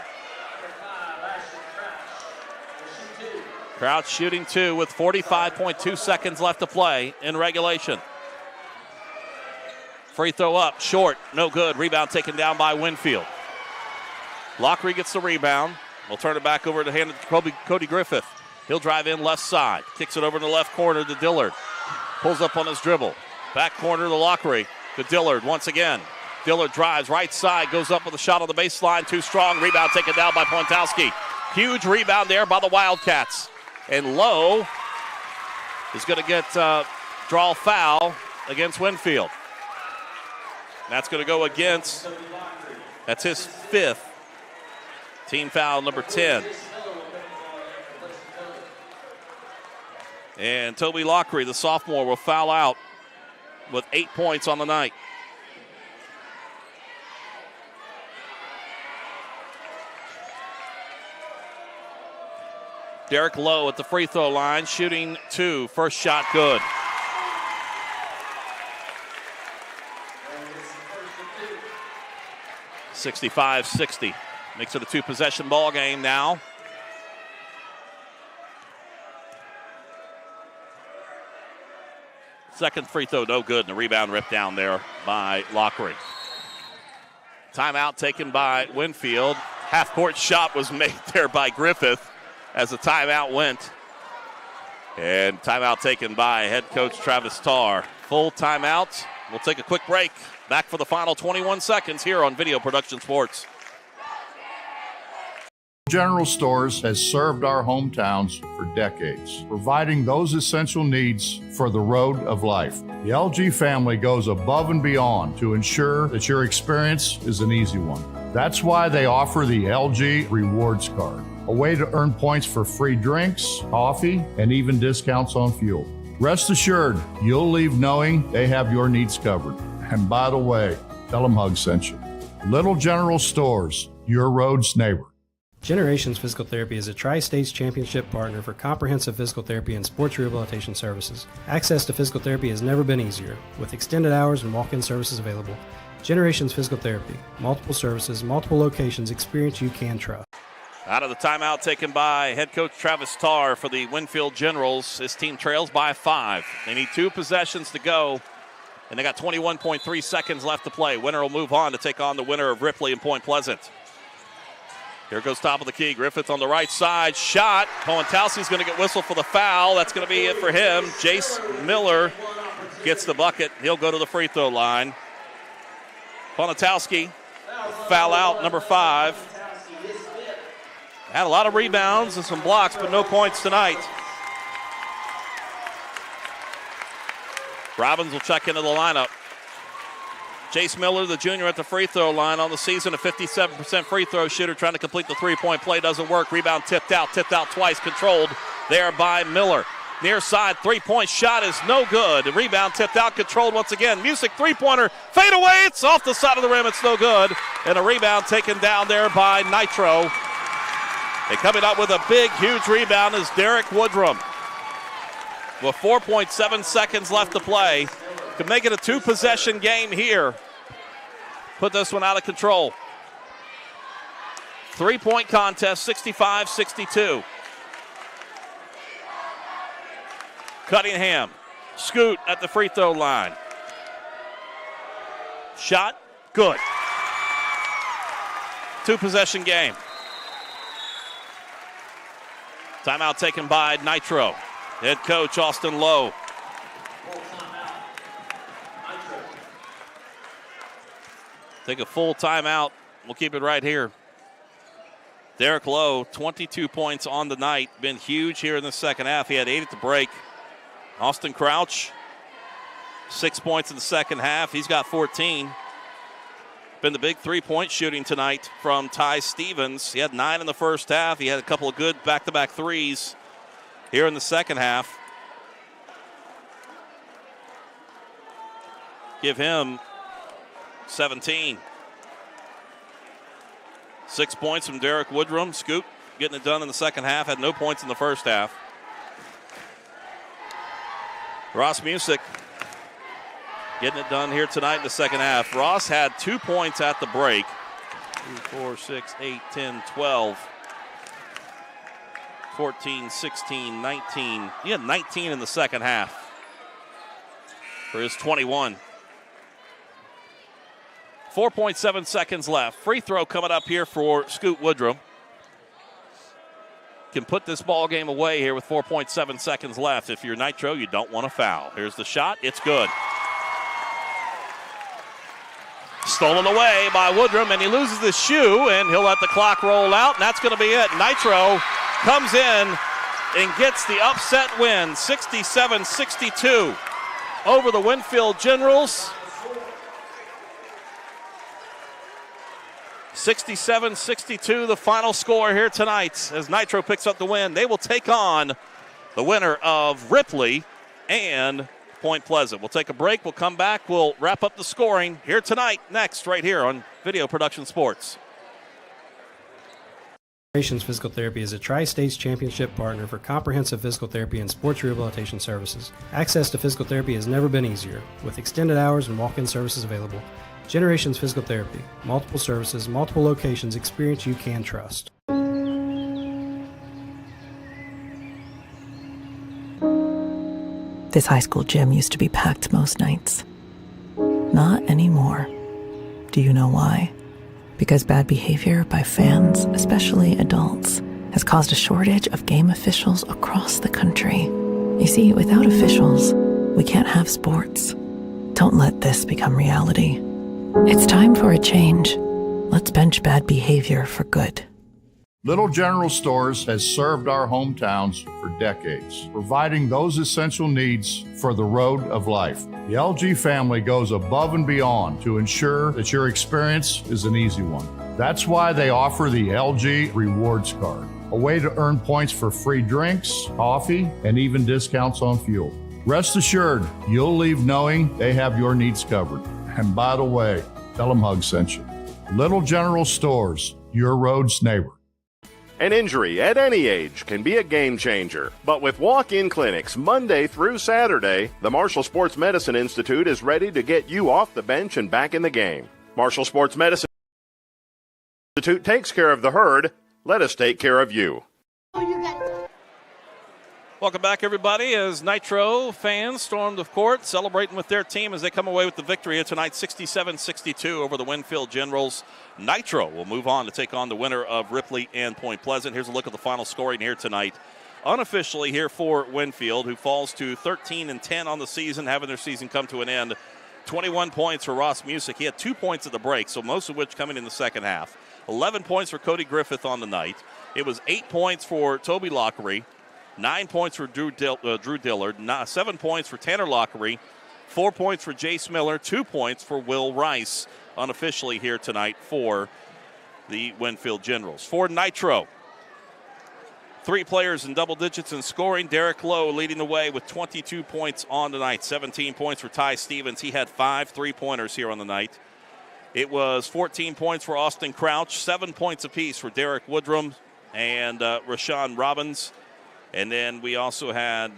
Crouch shooting 2 with 45.2 seconds left to play in regulation. Free throw up, short, no good. Rebound taken down by Winfield. Lockery gets the rebound. We'll turn it back over to hand it to Cody Griffith. He'll drive in left side. Kicks it over to the left corner to Dillard. Pulls up on his dribble. Back corner to Lockery. To Dillard once again. Dillard drives right side, goes up with a shot on the baseline. Too strong. Rebound taken down by Pontowski. Huge rebound there by the Wildcats. And Lowe is going to get draw foul against Winfield. That's going to go against. That's his 5th. Team foul number 10. And Toby Lockery, the sophomore, will foul out with 8 points on the night. Derek Lowe at the free throw line, shooting 2. First shot good. (65-60). Makes it a 2-possession ball game now. Second free throw, no good, and the rebound ripped down there by Lockery. Timeout taken by Winfield. Half-court shot was made there by Griffith as the timeout went. And timeout taken by head coach Travis Tarr. Full timeout. We'll take a quick break. Back for the final 21 seconds here on Video Production Sports. General Stores has served our hometowns for decades, providing those essential needs for the road of life. The LG family goes above and beyond to ensure that your experience is an easy one. That's why they offer the LG Rewards Card, a way to earn points for free drinks, coffee, and even discounts on fuel. Rest assured, you'll leave knowing they have your needs covered. And by the way, tell them Hug sent you. Little General Stores, your road's neighbor. Generations Physical Therapy is a Tri-States Championship partner for comprehensive physical therapy and sports rehabilitation services. Access to physical therapy has never been easier, with extended hours and walk-in services available. Generations Physical Therapy. Multiple services, multiple locations, experience you can trust. Out of the timeout taken by head coach Travis Tarr for the Winfield Generals. His team trails by 5. They need 2 possessions to go, and they got 21.3 seconds left to play. Winner will move on to take on the winner of Ripley and Point Pleasant. Here goes top of the key. Griffith on the right side. Shot. Cohen-Towsey's going to get whistled for the foul. That's going to be it for him. Jace Miller gets the bucket. He'll go to the free throw line. Ponatowski, foul out, number 5. Had a lot of rebounds and some blocks, but no points tonight. Robbins will check into the lineup. Jace Miller, the junior, at the free throw line on the season, a 57% free throw shooter, trying to complete the three-point play. Doesn't work. Rebound tipped out twice, controlled there by Miller. Near side, three-point shot is no good. The rebound tipped out, controlled once again. Music three-pointer, fade away. It's off the side of the rim. It's no good. And a rebound taken down there by Nitro. And coming up with a big, huge rebound is Derek Woodrum. With 4.7 seconds left to play. Could make it a 2-possession game here. Put this one out of control. 3-point contest, 65-62. Cunningham, Scoot at the free throw line. Shot, good. 2-possession game. Timeout taken by Nitro. Head coach Austin Lowe. Take a full timeout. We'll keep it right here. Derek Lowe, 22 points on the night. Been huge here in the second half. He had 8 at the break. Austin Crouch, 6 points in the second half. He's got 14. Been the big three-point shooting tonight from Ty Stevens. He had 9 in the first half. He had a couple of good back-to-back threes here in the second half. Give him 17. 6 points from Derek Woodrum. Scoop getting it done in the second half. Had no points in the first half. Ross Music getting it done here tonight in the second half. Ross had 2 points at the break. 2, 4, 6, 8, 10, 12, 14, 16, 19. He had 19 in the second half for his 21. 4.7 seconds left. Free throw coming up here for Scoot Woodrum. Can put this ball game away here with 4.7 seconds left. If you're Nitro, you don't want to foul. Here's the shot. It's good. Stolen away by Woodrum, and he loses the shoe, and he'll let the clock roll out, and that's going to be it. Nitro comes in and gets the upset win, 67-62 over the Winfield Generals. 67-62, the final score here tonight as Nitro picks up the win. They will take on the winner of Ripley and Point Pleasant. We'll take a break. We'll come back. We'll wrap up the scoring here tonight, next, right here on Video Production Sports. Physical Therapy is a Tri-States Championship partner for comprehensive physical therapy and sports rehabilitation services. Access to physical therapy has never been easier, with extended hours and walk-in services available. Generations Physical Therapy. Multiple services, multiple locations, experience you can trust. This high school gym used to be packed most nights. Not anymore. Do you know why? Because bad behavior by fans, especially adults, has caused a shortage of game officials across the country. You see, without officials, we can't have sports. Don't let this become reality. It's time for a change. Let's bench bad behavior for good. Little General Stores has served our hometowns for decades, providing those essential needs for the road of life. The LG family goes above and beyond to ensure that your experience is an easy one. That's why they offer the LG Rewards Card, a way to earn points for free drinks, coffee, and even discounts on fuel. Rest assured, you'll leave knowing they have your needs covered. And by the way, tell them Hug sent you. Little General Stores, your road's neighbor. An injury at any age can be a game changer. But with walk-in clinics Monday through Saturday, the Marshall Sports Medicine Institute is ready to get you off the bench and back in the game. Marshall Sports Medicine Institute takes care of the herd. Let us take care of you. Welcome back, everybody, as Nitro fans stormed the court, celebrating with their team as they come away with the victory here tonight, 67-62 over the Winfield Generals. Nitro will move on to take on the winner of Ripley and Point Pleasant. Here's a look at the final scoring here tonight. Unofficially here for Winfield, who falls to 13-10 on the season, having their season come to an end. 21 points for Ross Music. He had 2 points at the break, so most of which coming in the second half. 11 points for Cody Griffith on the night. It was 8 points for Toby Lockery. 9 points for Drew Dillard, 7 points for Tanner Lockery, 4 points for Jace Miller, 2 points for Will Rice, unofficially here tonight for the Winfield Generals. For Nitro, 3 players in double digits in scoring. Derek Lowe leading the way with 22 points on the night, 17 points for Ty Stevens. He had 5 3-pointers here on the night. It was 14 points for Austin Crouch, 7 points apiece for Derek Woodrum and Rashawn Robbins. And then we also had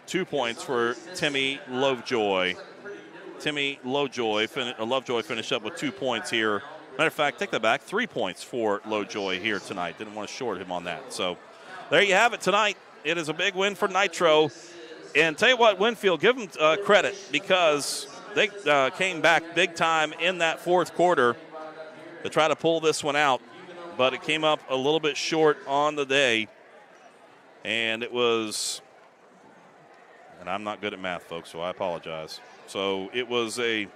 2 points for Timmy Lovejoy. Lovejoy finished up with 2 points here. Matter of fact, take that back. 3 points for Lovejoy here tonight. Didn't want to short him on that. So there you have it tonight. It is a big win for Nitro. And tell you what, Winfield, give them credit because they came back big time in that fourth quarter to try to pull this one out. But it came up a little bit short on the day. And it was, and I'm not good at math, folks, so I apologize. So it was a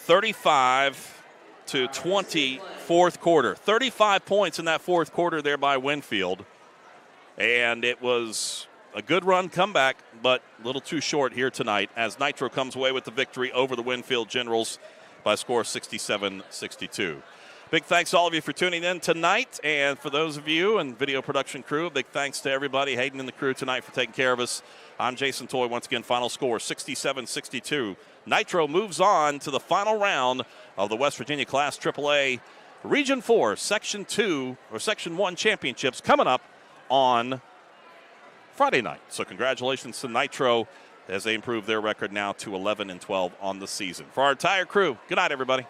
35-20 fourth quarter. 35 points in that fourth quarter there by Winfield. And it was a good run comeback, but a little too short here tonight as Nitro comes away with the victory over the Winfield Generals by a score of 67-62. Big thanks to all of you for tuning in tonight. And for those of you and video production crew, big thanks to everybody, Hayden and the crew tonight for taking care of us. I'm Jason Toy. Once again, final score 67-62. Nitro moves on to the final round of the West Virginia Class AAA Region 4, Section 2, or Section 1 championships coming up on Friday night. So congratulations to Nitro as they improve their record now to 11-12 on the season. For our entire crew, good night, everybody.